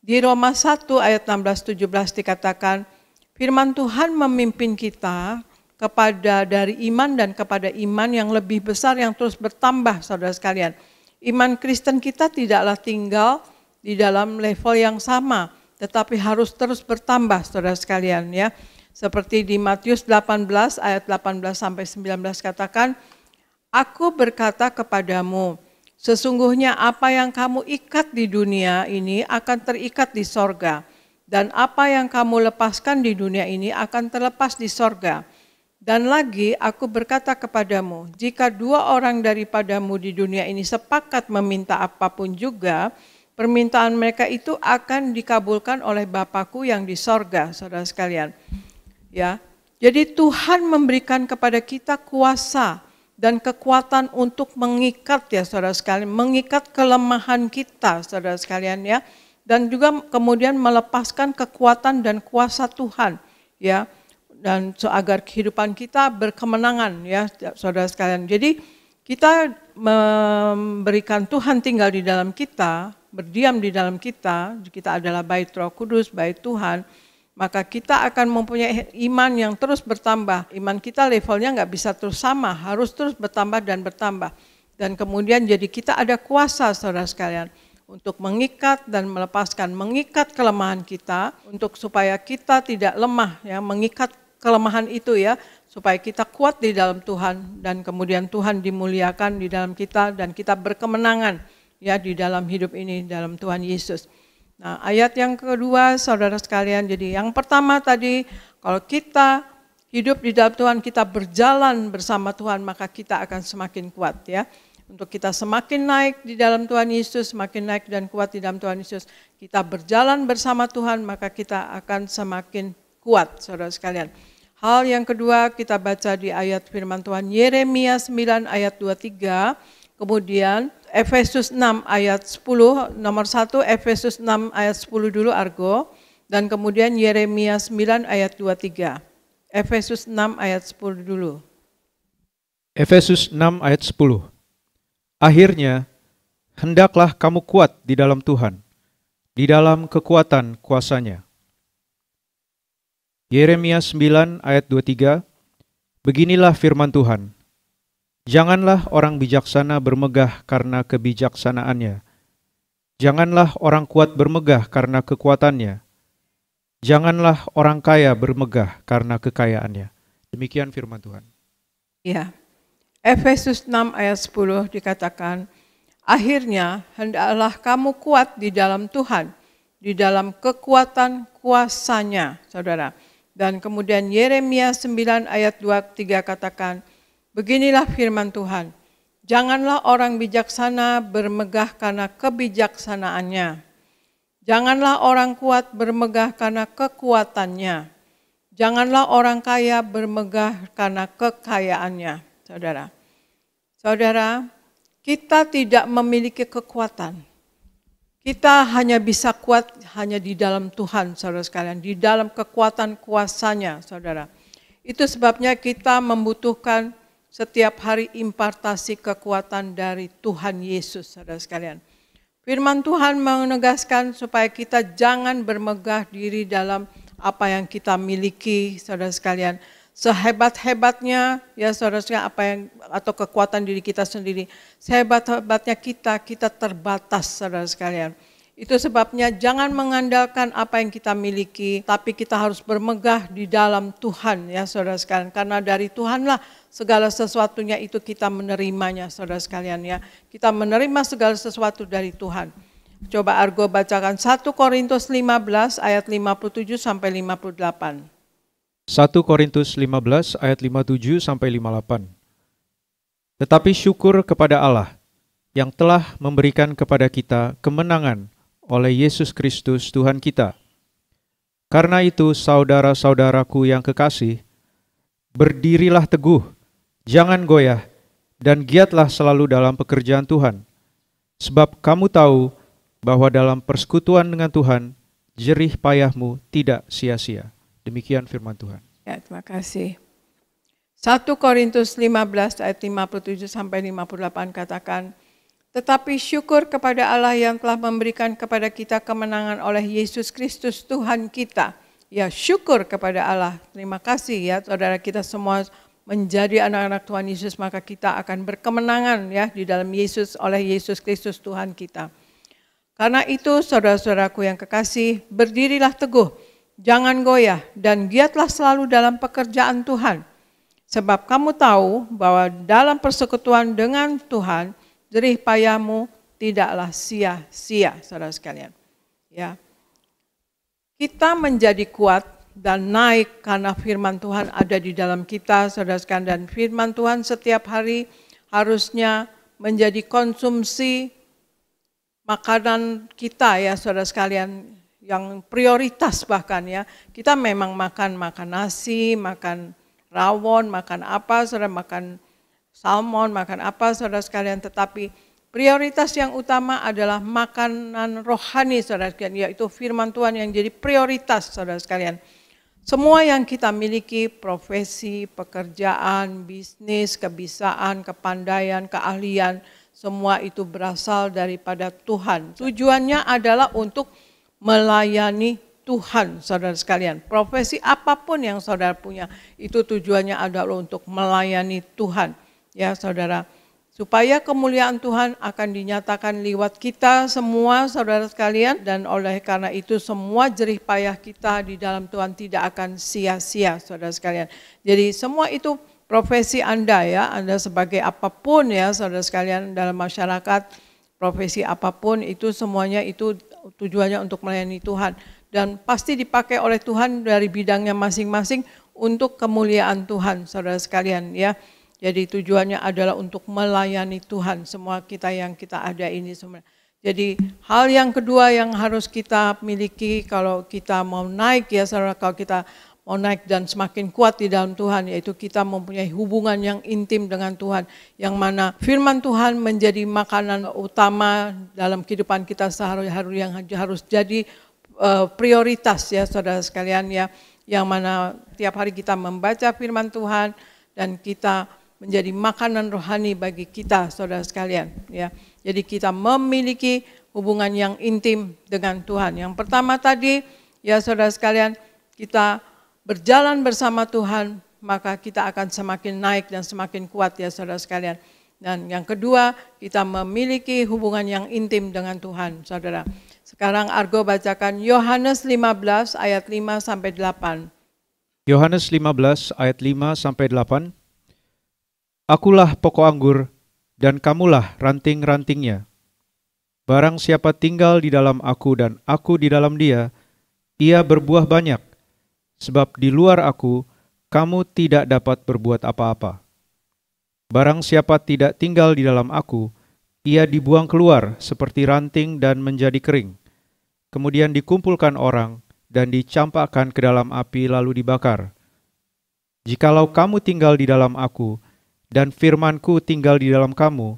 Di Roma 1 ayat 16-17 dikatakan, firman Tuhan memimpin kita kepada dari iman dan kepada iman yang lebih besar yang terus bertambah saudara sekalian. Iman Kristen kita tidaklah tinggal di dalam level yang sama, tetapi harus terus bertambah saudara sekalian ya. Seperti di Matius 18 ayat 18-19 katakan, aku berkata kepadamu, sesungguhnya apa yang kamu ikat di dunia ini akan terikat di sorga, dan apa yang kamu lepaskan di dunia ini akan terlepas di sorga. Dan lagi aku berkata kepadamu, jika dua orang daripadamu di dunia ini sepakat meminta apapun juga, permintaan mereka itu akan dikabulkan oleh Bapa-Ku yang di sorga, saudara sekalian. Ya, jadi Tuhan memberikan kepada kita kuasa dan kekuatan untuk mengikat ya saudara sekalian, mengikat kelemahan kita saudara sekalian ya, dan juga kemudian melepaskan kekuatan dan kuasa Tuhan ya, dan agar kehidupan kita berkemenangan ya saudara sekalian. Jadi kita memberikan Tuhan tinggal di dalam kita, berdiam di dalam kita adalah bait Roh Kudus, bait Tuhan. Maka kita akan mempunyai iman yang terus bertambah. Iman kita levelnya nggak bisa terus sama, harus terus bertambah dan bertambah. Dan kemudian jadi kita ada kuasa saudara sekalian untuk mengikat dan melepaskan, mengikat kelemahan kita untuk supaya kita tidak lemah ya, mengikat kelemahan itu ya, supaya kita kuat di dalam Tuhan dan kemudian Tuhan dimuliakan di dalam kita dan kita berkemenangan ya di dalam hidup ini dalam Tuhan Yesus. Nah, ayat yang kedua saudara sekalian, jadi yang pertama tadi kalau kita hidup di dalam Tuhan, kita berjalan bersama Tuhan, maka kita akan semakin kuat ya. Untuk kita semakin naik di dalam Tuhan Yesus, semakin naik dan kuat di dalam Tuhan Yesus, kita berjalan bersama Tuhan, maka kita akan semakin kuat saudara sekalian. Hal yang kedua kita baca di ayat firman Tuhan Yeremia 9 ayat 23, kemudian Efesus 6 ayat 10, nomor 1 Efesus 6 ayat 10 dulu Argo, dan kemudian Yeremia 9 ayat 23. Efesus 6 ayat 10 dulu. Efesus 6 ayat 10. Akhirnya, hendaklah kamu kuat di dalam Tuhan, di dalam kekuatan kuasa-Nya. Yeremia 9 ayat 23, beginilah firman Tuhan. Janganlah orang bijaksana bermegah karena kebijaksanaannya. Janganlah orang kuat bermegah karena kekuatannya. Janganlah orang kaya bermegah karena kekayaannya. Demikian firman Tuhan. Ya. Efesus 6 ayat 10 dikatakan, akhirnya hendaklah kamu kuat di dalam Tuhan, di dalam kekuatan kuasa-Nya, saudara. Dan kemudian Yeremia 9 ayat 23 katakan, beginilah firman Tuhan, janganlah orang bijaksana bermegah karena kebijaksanaannya. Janganlah orang kuat bermegah karena kekuatannya. Janganlah orang kaya bermegah karena kekayaannya, saudara. Saudara, kita tidak memiliki kekuatan. Kita hanya bisa kuat hanya di dalam Tuhan, saudara sekalian. Di dalam kekuatan kuasanya, saudara. Itu sebabnya kita membutuhkan setiap hari impartasi kekuatan dari Tuhan Yesus, saudara sekalian. Firman Tuhan menegaskan supaya kita jangan bermegah diri dalam apa yang kita miliki, saudara sekalian. Sehebat-hebatnya, ya saudara sekalian, apa yang atau kekuatan diri kita sendiri, sehebat-hebatnya kita terbatas, saudara sekalian. Itu sebabnya jangan mengandalkan apa yang kita miliki, tapi kita harus bermegah di dalam Tuhan, ya saudara sekalian. Karena dari Tuhanlah segala sesuatunya itu kita menerimanya, saudara sekalian ya. Kita menerima segala sesuatu dari Tuhan. Coba Argo bacakan 1 Korintus 15 ayat 57 sampai 58. 1 Korintus 15 ayat 57 sampai 58. Tetapi syukur kepada Allah yang telah memberikan kepada kita kemenangan oleh Yesus Kristus Tuhan kita. Karena itu saudara-saudaraku yang kekasih, berdirilah teguh, jangan goyah, dan giatlah selalu dalam pekerjaan Tuhan. Sebab kamu tahu bahwa dalam persekutuan dengan Tuhan, jerih payahmu tidak sia-sia. Demikian firman Tuhan. Ya, terima kasih. 1 Korintus 15 ayat 57 sampai 58 katakan, tetapi syukur kepada Allah yang telah memberikan kepada kita kemenangan oleh Yesus Kristus Tuhan kita. Ya, syukur kepada Allah. Terima kasih ya saudara, kita semua menjadi anak-anak Tuhan Yesus, maka kita akan berkemenangan ya di dalam Yesus oleh Yesus Kristus Tuhan kita. Karena itu saudara-saudaraku yang kekasih, berdirilah teguh, jangan goyah, dan giatlah selalu dalam pekerjaan Tuhan. Sebab kamu tahu bahwa dalam persekutuan dengan Tuhan, jerih payahmu tidaklah sia-sia, saudara sekalian. Ya, kita menjadi kuat dan naik karena firman Tuhan ada di dalam kita, saudara sekalian. Dan firman Tuhan setiap hari harusnya menjadi konsumsi makanan kita ya, saudara sekalian, yang prioritas bahkan ya. Kita memang makan nasi, makan rawon, makan apa, saudara, makan salmon, makan apa saudara sekalian, tetapi prioritas yang utama adalah makanan rohani saudara sekalian, yaitu firman Tuhan yang jadi prioritas saudara sekalian. Semua yang kita miliki, profesi, pekerjaan, bisnis, kebisaan, kepandaian, keahlian, semua itu berasal daripada Tuhan. Tujuannya adalah untuk melayani Tuhan, saudara sekalian. Profesi apapun yang saudara punya, itu tujuannya adalah untuk melayani Tuhan. Ya saudara, supaya kemuliaan Tuhan akan dinyatakan lewat kita semua saudara sekalian, dan oleh karena itu semua jerih payah kita di dalam Tuhan tidak akan sia-sia saudara sekalian. Jadi semua itu profesi Anda ya, Anda sebagai apapun ya saudara sekalian dalam masyarakat, profesi apapun itu semuanya itu tujuannya untuk melayani Tuhan. Dan pasti dipakai oleh Tuhan dari bidangnya masing-masing untuk kemuliaan Tuhan saudara sekalian ya. Jadi tujuannya adalah untuk melayani Tuhan, semua kita yang kita ada ini semua. Jadi hal yang kedua yang harus kita miliki kalau kita mau naik ya saudara, kalau kita mau naik dan semakin kuat di dalam Tuhan, yaitu kita mempunyai hubungan yang intim dengan Tuhan, yang mana firman Tuhan menjadi makanan utama dalam kehidupan kita sehari-hari, yang harus jadi prioritas ya saudara sekalian ya, yang mana tiap hari kita membaca firman Tuhan dan kita menjadi makanan rohani bagi kita saudara sekalian ya. Jadi kita memiliki hubungan yang intim dengan Tuhan. Yang pertama tadi ya saudara sekalian, kita berjalan bersama Tuhan, maka kita akan semakin naik dan semakin kuat ya saudara sekalian. Dan yang kedua, kita memiliki hubungan yang intim dengan Tuhan saudara. Sekarang Argo bacakan Yohanes 15 ayat 5 sampai 8. Yohanes 15 ayat 5 sampai 8. Akulah pokok anggur, dan kamulah ranting-rantingnya. Barang siapa tinggal di dalam aku dan aku di dalam dia, ia berbuah banyak. Sebab di luar aku, kamu tidak dapat berbuat apa-apa. Barang siapa tidak tinggal di dalam aku, ia dibuang keluar seperti ranting dan menjadi kering. kemudian dikumpulkan orang, dan dicampakkan ke dalam api lalu dibakar. Jikalau kamu tinggal di dalam aku, dan firman-Ku tinggal di dalam kamu,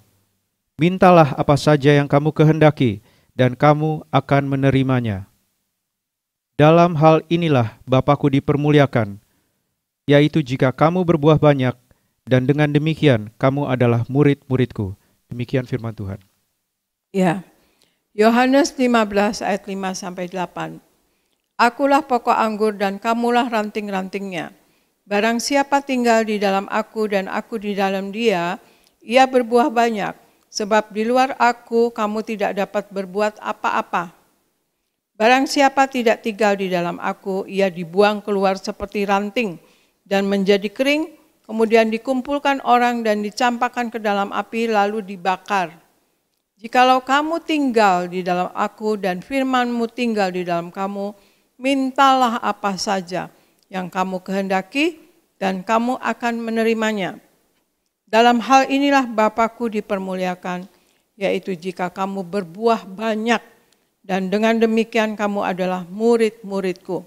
mintalah apa saja yang kamu kehendaki, dan kamu akan menerimanya. Dalam hal inilah Bapa-Ku dipermuliakan, yaitu jika kamu berbuah banyak, dan dengan demikian kamu adalah murid-murid-Ku. Demikian firman Tuhan. Ya, Yohanes 15 ayat 5-8. Akulah pokok anggur dan kamulah ranting-rantingnya. Barang siapa tinggal di dalam aku dan aku di dalam dia, ia berbuah banyak. Sebab di luar aku kamu tidak dapat berbuat apa-apa. Barang siapa tidak tinggal di dalam aku, ia dibuang keluar seperti ranting dan menjadi kering, kemudian dikumpulkan orang dan dicampakkan ke dalam api lalu dibakar. Jikalau kamu tinggal di dalam aku dan firman-Mu tinggal di dalam kamu, mintalah apa saja yang kamu kehendaki dan kamu akan menerimanya. Dalam hal inilah Bapa-Ku dipermuliakan, yaitu jika kamu berbuah banyak dan dengan demikian kamu adalah murid-murid-Ku.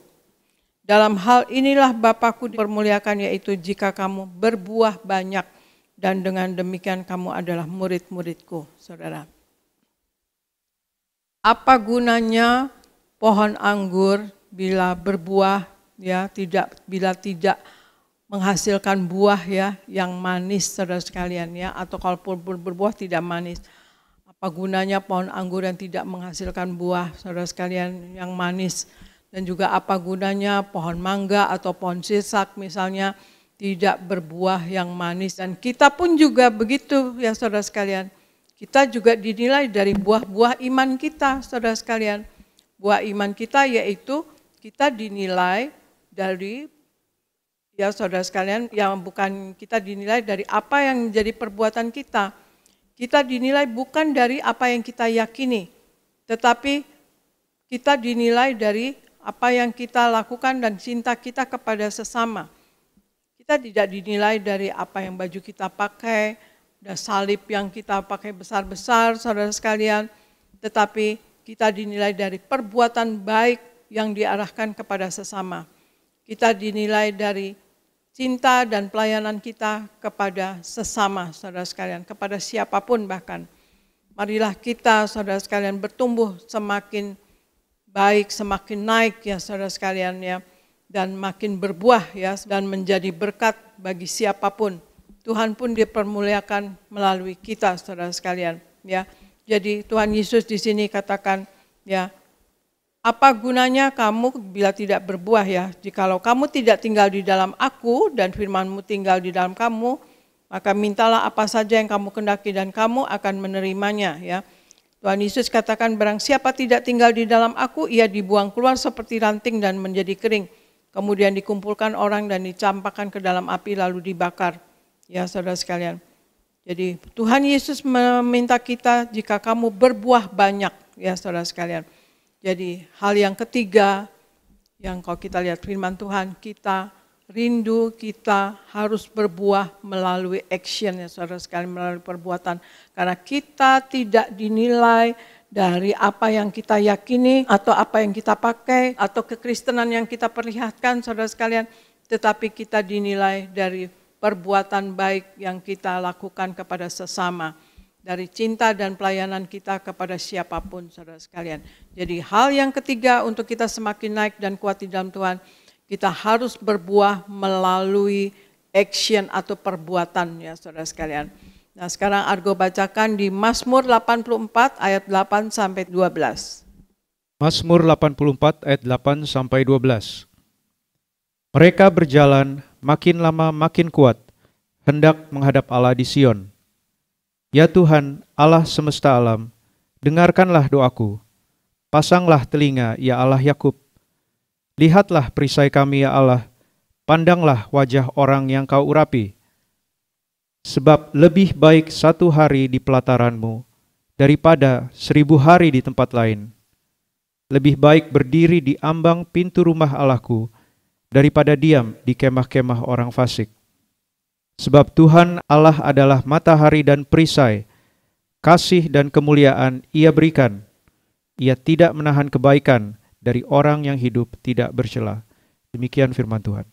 Dalam hal inilah Bapa-Ku dipermuliakan, yaitu jika kamu berbuah banyak dan dengan demikian kamu adalah murid-murid-Ku. Saudara, apa gunanya pohon anggur bila berbuah bila tidak menghasilkan buah yang manis, saudara sekalian atau kalaupun berbuah tidak manis. Apa gunanya pohon anggur yang tidak menghasilkan buah, saudara sekalian, yang manis? Dan juga apa gunanya pohon mangga atau pohon sisak misalnya tidak berbuah yang manis? Dan kita pun juga begitu saudara sekalian. Kita juga dinilai dari buah-buah iman kita, saudara sekalian. Buah iman kita yaitu kita dinilai dari saudara sekalian, yang bukan kita dinilai dari apa yang menjadi perbuatan kita. Kita dinilai bukan dari apa yang kita yakini, tetapi kita dinilai dari apa yang kita lakukan dan cinta kita kepada sesama. Kita tidak dinilai dari apa yang baju kita pakai, dan salib yang kita pakai besar-besar, saudara sekalian, tetapi kita dinilai dari perbuatan baik yang diarahkan kepada sesama. Kita dinilai dari cinta dan pelayanan kita kepada sesama, saudara sekalian, kepada siapapun bahkan. Marilah kita, saudara sekalian, bertumbuh semakin baik, semakin naik saudara sekalian dan makin berbuah dan menjadi berkat bagi siapapun. Tuhan pun dipermuliakan melalui kita, saudara sekalian Jadi Tuhan Yesus di sini katakan apa gunanya kamu bila tidak berbuah jikalau kamu tidak tinggal di dalam aku dan firman-Mu tinggal di dalam kamu, maka mintalah apa saja yang kamu kehendaki dan kamu akan menerimanya Tuhan Yesus katakan, barang siapa tidak tinggal di dalam aku, ia dibuang keluar seperti ranting dan menjadi kering. Kemudian dikumpulkan orang dan dicampakkan ke dalam api lalu dibakar. Saudara sekalian. Jadi Tuhan Yesus meminta kita jika kamu berbuah banyak, saudara sekalian. Jadi hal yang ketiga, yang kalau kita lihat firman Tuhan, kita rindu, kita harus berbuah melalui action saudara sekalian, melalui perbuatan. Karena kita tidak dinilai dari apa yang kita yakini atau apa yang kita pakai atau kekristenan yang kita perlihatkan, saudara sekalian, tetapi kita dinilai dari perbuatan baik yang kita lakukan kepada sesama, dari cinta dan pelayanan kita kepada siapapun, saudara sekalian. Jadi hal yang ketiga untuk kita semakin naik dan kuat di dalam Tuhan, kita harus berbuah melalui action atau perbuatan saudara sekalian. Nah sekarang Argo bacakan di Mazmur 84 ayat 8 sampai 12. Mazmur 84 ayat 8 sampai 12. Mereka berjalan makin lama makin kuat, hendak menghadap Allah di Sion. Ya Tuhan, Allah semesta alam, dengarkanlah doaku. Pasanglah telinga, ya Allah Yakub. Lihatlah perisai kami, ya Allah. Pandanglah wajah orang yang kau urapi. Sebab lebih baik 1 hari di pelataran-Mu daripada 1000 hari di tempat lain. Lebih baik berdiri di ambang pintu rumah Allahku daripada diam di kemah-kemah orang fasik. Sebab Tuhan Allah adalah matahari dan perisai, kasih dan kemuliaan Ia berikan. Ia tidak menahan kebaikan dari orang yang hidup tidak bercela. Demikian firman Tuhan.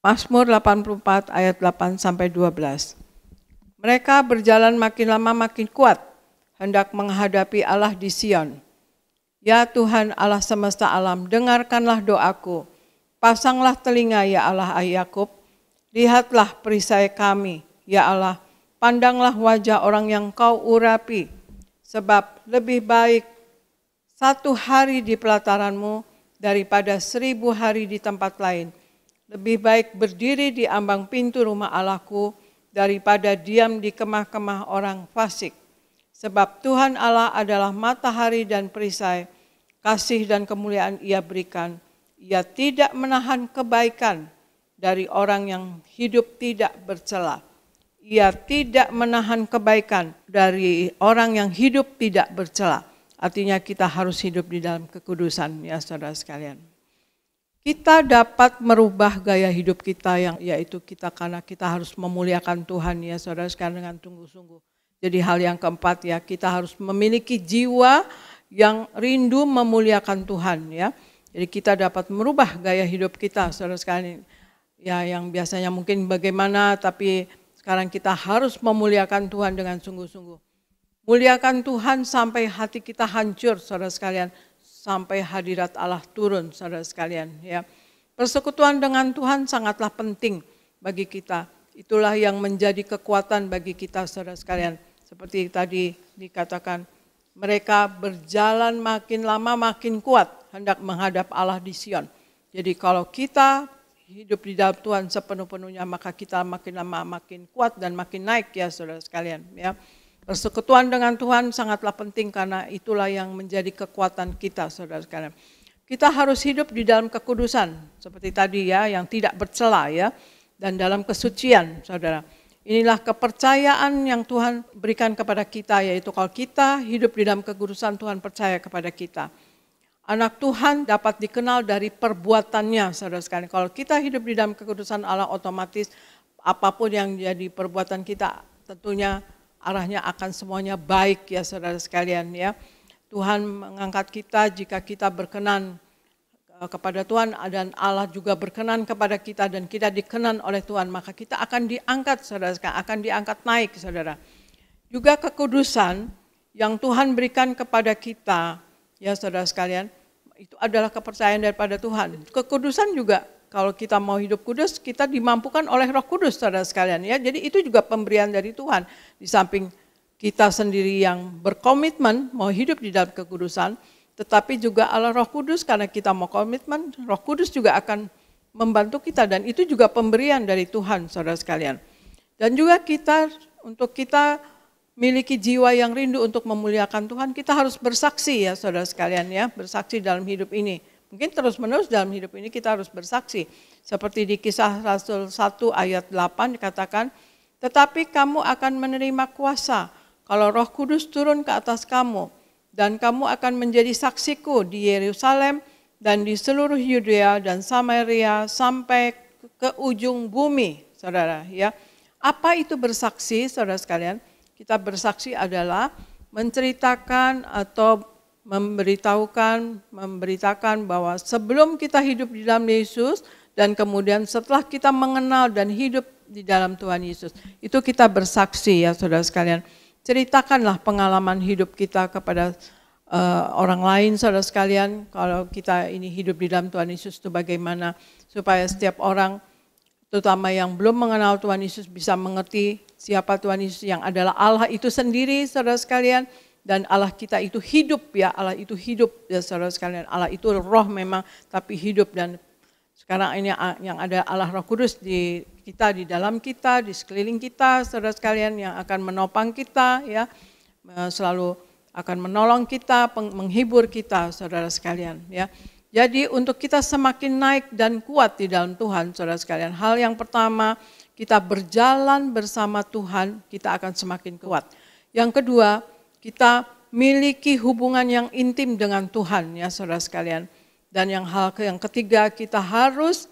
Mazmur 84 ayat 8 sampai 12. Mereka berjalan makin lama makin kuat, hendak menghadapi Allah di Sion. Ya Tuhan Allah semesta alam, dengarkanlah doaku. Pasanglah telinga ya Allah Yakub. Lihatlah perisai kami, ya Allah. Pandanglah wajah orang yang kau urapi. Sebab lebih baik 1 hari di pelataranmu daripada 1000 hari di tempat lain. Lebih baik berdiri di ambang pintu rumah Allahku daripada diam di kemah-kemah orang fasik. Sebab Tuhan Allah adalah matahari dan perisai, kasih dan kemuliaan Ia berikan. Ia tidak menahan kebaikan dari orang yang hidup tidak bercela. Ia tidak menahan kebaikan dari orang yang hidup tidak bercela. Artinya kita harus hidup di dalam kekudusan ya saudara sekalian. Kita dapat merubah gaya hidup kita yang yaitu kita karena kita harus memuliakan Tuhan ya saudara sekalian dengan sungguh-sungguh. Jadi hal yang keempat ya, kita harus memiliki jiwa yang rindu memuliakan Tuhan ya. Jadi kita dapat merubah gaya hidup kita saudara sekalian. Ya yang biasanya mungkin bagaimana, tapi sekarang kita harus memuliakan Tuhan dengan sungguh-sungguh. Muliakan Tuhan sampai hati kita hancur saudara sekalian. Sampai hadirat Allah turun saudara sekalian ya. Persekutuan dengan Tuhan sangatlah penting bagi kita. Itulah yang menjadi kekuatan bagi kita saudara sekalian. Seperti tadi dikatakan, mereka berjalan makin lama makin kuat hendak menghadap Allah di Sion. Jadi kalau kita hidup di dalam Tuhan sepenuh-penuhnya, maka kita makin lama makin kuat dan makin naik ya saudara sekalian ya. Persekutuan dengan Tuhan sangatlah penting karena itulah yang menjadi kekuatan kita saudara sekalian. Kita harus hidup di dalam kekudusan seperti tadi ya, yang tidak bercela ya, dan dalam kesucian saudara. Inilah kepercayaan yang Tuhan berikan kepada kita, yaitu kalau kita hidup di dalam kekudusan, Tuhan percaya kepada kita. Anak Tuhan dapat dikenal dari perbuatannya saudara sekalian. Kalau kita hidup di dalam kekudusan Allah, otomatis apapun yang jadi perbuatan kita tentunya arahnya akan semuanya baik ya saudara sekalian ya. Tuhan mengangkat kita jika kita berkenan kepada Tuhan dan Allah juga berkenan kepada kita dan kita dikenan oleh Tuhan, maka kita akan diangkat saudara sekalian, akan diangkat naik saudara. Juga kekudusan yang Tuhan berikan kepada kita ya saudara sekalian, itu adalah kepercayaan daripada Tuhan. Kekudusan juga kalau kita mau hidup kudus, kita dimampukan oleh Roh Kudus saudara sekalian ya. Jadi itu juga pemberian dari Tuhan. Di samping kita sendiri yang berkomitmen mau hidup di dalam kekudusan, tetapi juga Allah Roh Kudus karena kita mau komitmen, Roh Kudus juga akan membantu kita dan itu juga pemberian dari Tuhan saudara sekalian. Dan juga kita untuk kita miliki jiwa yang rindu untuk memuliakan Tuhan, kita harus bersaksi ya saudara sekalian ya, bersaksi dalam hidup ini. Mungkin terus-menerus dalam hidup ini kita harus bersaksi. Seperti di Kisah Rasul 1 ayat 8 dikatakan, tetapi kamu akan menerima kuasa kalau Roh Kudus turun ke atas kamu, dan kamu akan menjadi saksiku di Yerusalem dan di seluruh Yudea dan Samaria sampai ke ujung bumi, saudara ya. Apa itu bersaksi, saudara sekalian? Kita bersaksi adalah menceritakan atau memberitakan bahwa sebelum kita hidup di dalam Yesus dan kemudian setelah kita mengenal dan hidup di dalam Tuhan Yesus, itu kita bersaksi ya saudara sekalian. Ceritakanlah pengalaman hidup kita kepada orang lain saudara sekalian, kalau kita ini hidup di dalam Tuhan Yesus itu bagaimana, supaya setiap orang terutama yang belum mengenal Tuhan Yesus bisa mengerti siapa Tuhan Yesus yang adalah Allah itu sendiri saudara sekalian. Dan Allah kita itu hidup ya, Allah itu hidup ya saudara sekalian. Allah itu roh memang tapi hidup, dan sekarang ini yang ada Allah Roh Kudus di kita, di dalam kita, di sekeliling kita saudara sekalian, yang akan menopang kita ya, selalu akan menolong kita, menghibur kita saudara sekalian ya. Jadi untuk kita semakin naik dan kuat di dalam Tuhan saudara sekalian, hal yang pertama kita berjalan bersama Tuhan, kita akan semakin kuat. Yang kedua, kita miliki hubungan yang intim dengan Tuhan ya saudara sekalian. Dan yang ketiga, kita harus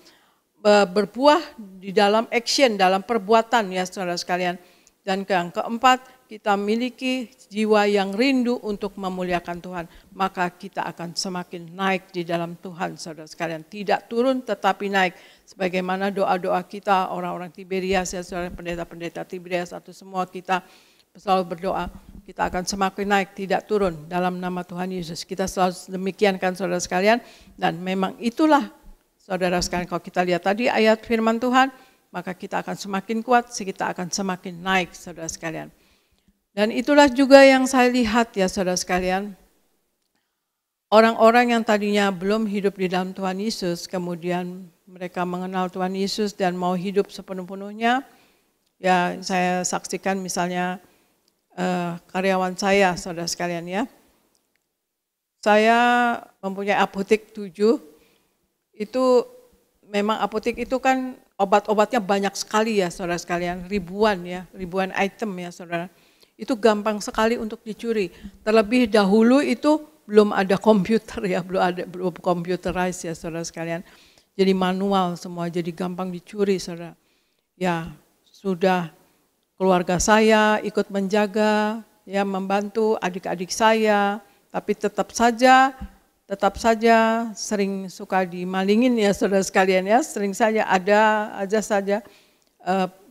berbuah di dalam action, dalam perbuatan ya saudara sekalian. Dan yang keempat, kita miliki jiwa yang rindu untuk memuliakan Tuhan, maka kita akan semakin naik di dalam Tuhan, saudara sekalian. Tidak turun tetapi naik. Sebagaimana doa-doa kita, orang-orang Tiberias, ya saudara, pendeta-pendeta Tiberias atau semua kita selalu berdoa, kita akan semakin naik, tidak turun dalam nama Tuhan Yesus. Kita selalu demikian kan saudara sekalian, dan memang itulah saudara sekalian, kalau kita lihat tadi ayat firman Tuhan, maka kita akan semakin kuat, kita akan semakin naik saudara sekalian. Dan itulah juga yang saya lihat ya saudara sekalian, orang-orang yang tadinya belum hidup di dalam Tuhan Yesus, kemudian mereka mengenal Tuhan Yesus dan mau hidup sepenuh-penuhnya. Ya saya saksikan misalnya karyawan saya saudara sekalian ya. Saya mempunyai apotek 7, itu memang apotek itu kan obat-obatnya banyak sekali ya saudara sekalian, ribuan item ya saudara. Itu gampang sekali untuk dicuri. Terlebih dahulu itu belum ada komputer ya, belum computerized ya saudara sekalian. Jadi manual semua, jadi gampang dicuri saudara. Ya sudah keluarga saya ikut menjaga, ya membantu adik-adik saya, tapi tetap saja sering suka dimalingin ya saudara sekalian ya, sering saja ada aja saja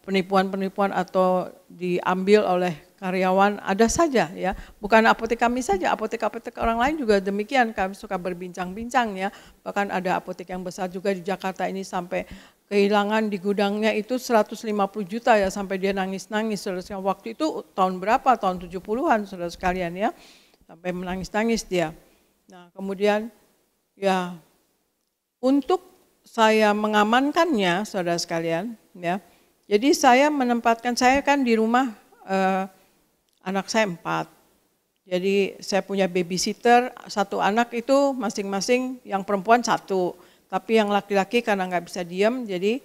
penipuan-penipuan atau diambil oleh karyawan, ada saja ya, bukan apotek kami saja, apotek-apotek orang lain juga demikian, kami suka berbincang-bincang ya, bahkan ada apotek yang besar juga di Jakarta ini sampai kehilangan di gudangnya itu 150 juta ya, sampai dia nangis-nangis, saudara. Waktu itu tahun berapa, tahun 70-an saudara sekalian ya, sampai menangis-nangis dia. Nah kemudian ya untuk saya mengamankannya saudara sekalian ya, jadi saya menempatkan, saya kan di rumah anak saya 4, jadi saya punya babysitter, 1 anak itu masing-masing, yang perempuan 1, tapi yang laki-laki karena nggak bisa diam, jadi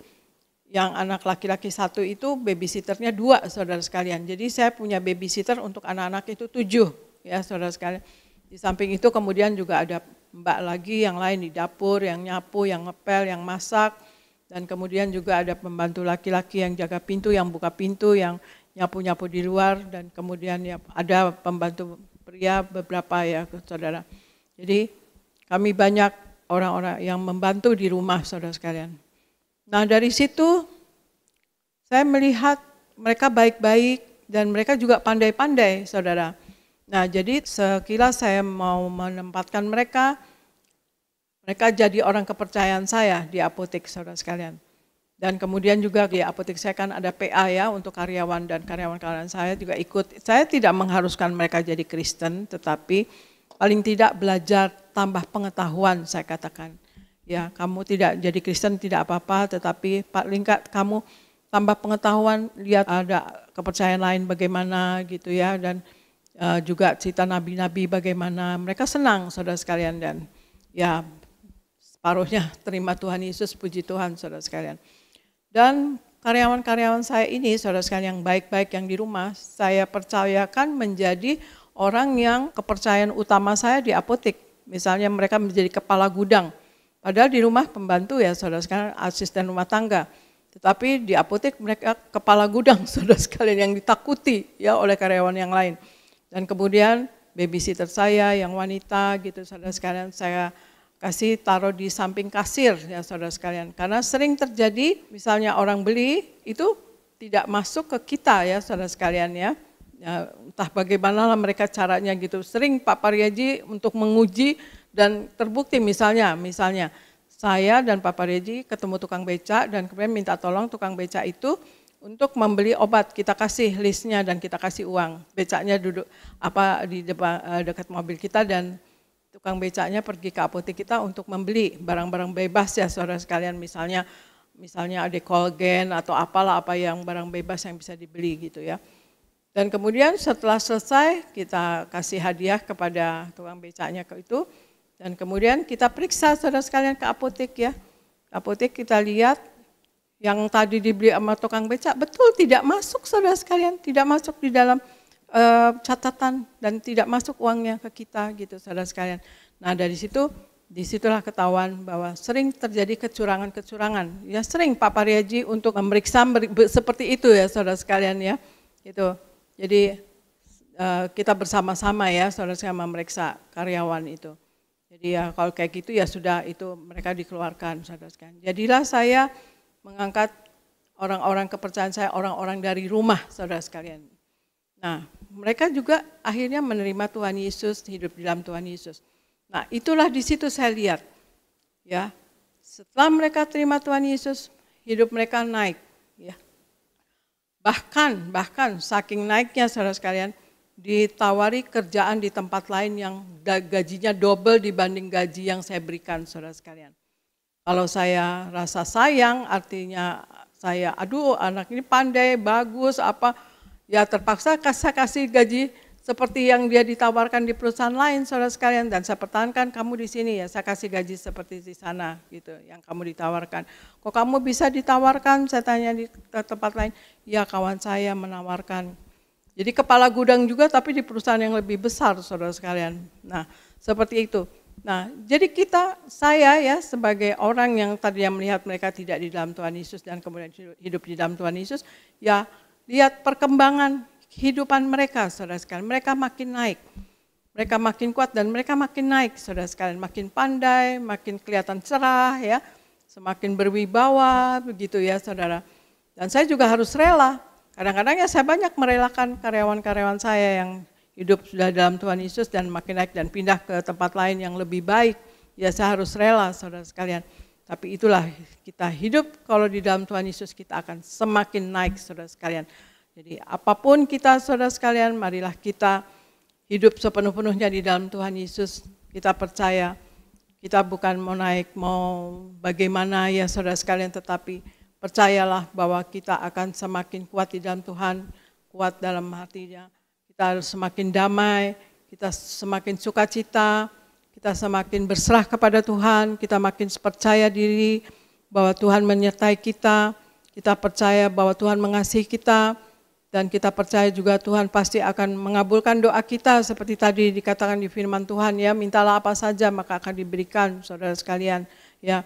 yang anak laki-laki 1 itu babysitternya 2 saudara sekalian. Jadi saya punya babysitter untuk anak-anak itu 7 ya saudara sekalian. Di samping itu kemudian juga ada mbak lagi yang lain di dapur, yang nyapu, yang ngepel, yang masak, dan kemudian juga ada pembantu laki-laki yang jaga pintu, yang buka pintu, yang nyapu-nyapu di luar, dan kemudian ya ada pembantu pria beberapa ya saudara. Jadi kami banyak orang-orang yang membantu di rumah saudara sekalian. Nah dari situ saya melihat mereka baik-baik dan mereka juga pandai-pandai saudara. Nah jadi sekilas saya mau menempatkan mereka jadi orang kepercayaan saya di apotek saudara sekalian. Dan kemudian juga di apotek saya kan ada PA ya untuk karyawan, dan karyawan-karyawan saya juga ikut. Saya tidak mengharuskan mereka jadi Kristen, tetapi paling tidak belajar tambah pengetahuan saya katakan. Ya kamu tidak jadi Kristen tidak apa-apa, tetapi paling enggak kamu tambah pengetahuan, lihat ada kepercayaan lain bagaimana gitu ya, dan juga cerita nabi-nabi bagaimana, mereka senang saudara sekalian, dan ya separuhnya terima Tuhan Yesus, puji Tuhan saudara sekalian. Dan karyawan-karyawan saya ini saudara sekalian yang baik-baik yang di rumah, saya percayakan menjadi orang yang kepercayaan utama saya di apotek. Misalnya mereka menjadi kepala gudang, padahal di rumah pembantu ya saudara sekalian, asisten rumah tangga. Tetapi di apotek mereka kepala gudang saudara sekalian yang ditakuti ya oleh karyawan yang lain. Dan kemudian babysitter saya yang wanita gitu saudara sekalian, saya kasih taruh di samping kasir ya saudara sekalian. Karena sering terjadi misalnya orang beli itu tidak masuk ke kita ya saudara sekalian ya. Ya entah bagaimana lah mereka caranya gitu. Sering Pak Pariaji untuk menguji dan terbukti misalnya saya dan Pak Pariaji ketemu tukang beca dan kemudian minta tolong tukang beca itu untuk membeli obat, kita kasih listnya dan kita kasih uang. Becanya duduk di depan dekat mobil kita dan tukang becanya pergi ke apotek kita untuk membeli barang-barang bebas ya saudara sekalian, misalnya ada kolgen atau apalah apa yang barang bebas yang bisa dibeli gitu ya. Dan kemudian setelah selesai kita kasih hadiah kepada tukang becanya itu, dan kemudian kita periksa saudara sekalian ke apotek ya. Apotek kita lihat yang tadi dibeli sama tukang beca betul tidak masuk saudara sekalian, tidak masuk di dalam catatan dan tidak masuk uangnya ke kita gitu saudara sekalian. Nah dari disitulah ketahuan bahwa sering terjadi kecurangan-kecurangan. Ya sering Pak Pariaji untuk memeriksa seperti itu ya saudara sekalian ya. Gitu. Jadi kita bersama-sama ya, saudara-saudara memeriksa karyawan itu. Jadi ya kalau kayak gitu ya sudah, itu mereka dikeluarkan, saudara-saudara. Jadilah saya mengangkat orang-orang kepercayaan saya, orang-orang dari rumah, saudara sekalian. Nah, mereka juga akhirnya menerima Tuhan Yesus, hidup di dalam Tuhan Yesus. Nah, itulah di situ saya lihat, ya, setelah mereka terima Tuhan Yesus, hidup mereka naik, ya. Bahkan saking naiknya, saudara sekalian, ditawari kerjaan di tempat lain yang gajinya double dibanding gaji yang saya berikan, saudara sekalian. Kalau saya rasa sayang, artinya saya, aduh anak ini pandai, bagus, apa, ya terpaksa saya kasih gaji seperti yang dia ditawarkan di perusahaan lain, saudara sekalian, dan saya pertahankan kamu di sini ya, saya kasih gaji seperti di sana gitu, yang kamu ditawarkan. Kok kamu bisa ditawarkan? Saya tanya di tempat lain. Ya kawan saya menawarkan. Jadi kepala gudang juga tapi di perusahaan yang lebih besar, saudara sekalian. Nah seperti itu. Nah jadi saya ya sebagai orang yang tadinya melihat mereka tidak di dalam Tuhan Yesus dan kemudian hidup di dalam Tuhan Yesus, ya lihat perkembangan kehidupan mereka, saudara sekalian. Mereka makin naik, mereka makin kuat dan mereka makin naik, saudara sekalian. Makin pandai, makin kelihatan cerah, ya, semakin berwibawa, begitu ya, saudara. Dan saya juga harus rela. Kadang-kadang ya saya banyak merelakan karyawan-karyawan saya yang hidup sudah dalam Tuhan Yesus dan makin naik dan pindah ke tempat lain yang lebih baik. Ya saya harus rela, saudara sekalian. Tapi itulah kita hidup kalau di dalam Tuhan Yesus, kita akan semakin naik, saudara sekalian. Jadi apapun kita, saudara sekalian, marilah kita hidup sepenuh-penuhnya di dalam Tuhan Yesus. Kita percaya, kita bukan mau naik, mau bagaimana ya saudara sekalian, tetapi percayalah bahwa kita akan semakin kuat di dalam Tuhan, kuat dalam hatinya. Kita harus semakin damai, kita semakin sukacita, kita semakin berserah kepada Tuhan, kita makin percaya diri bahwa Tuhan menyertai kita percaya bahwa Tuhan mengasihi kita, dan kita percaya juga Tuhan pasti akan mengabulkan doa kita seperti tadi dikatakan di firman Tuhan, ya, mintalah apa saja maka akan diberikan, saudara sekalian, ya.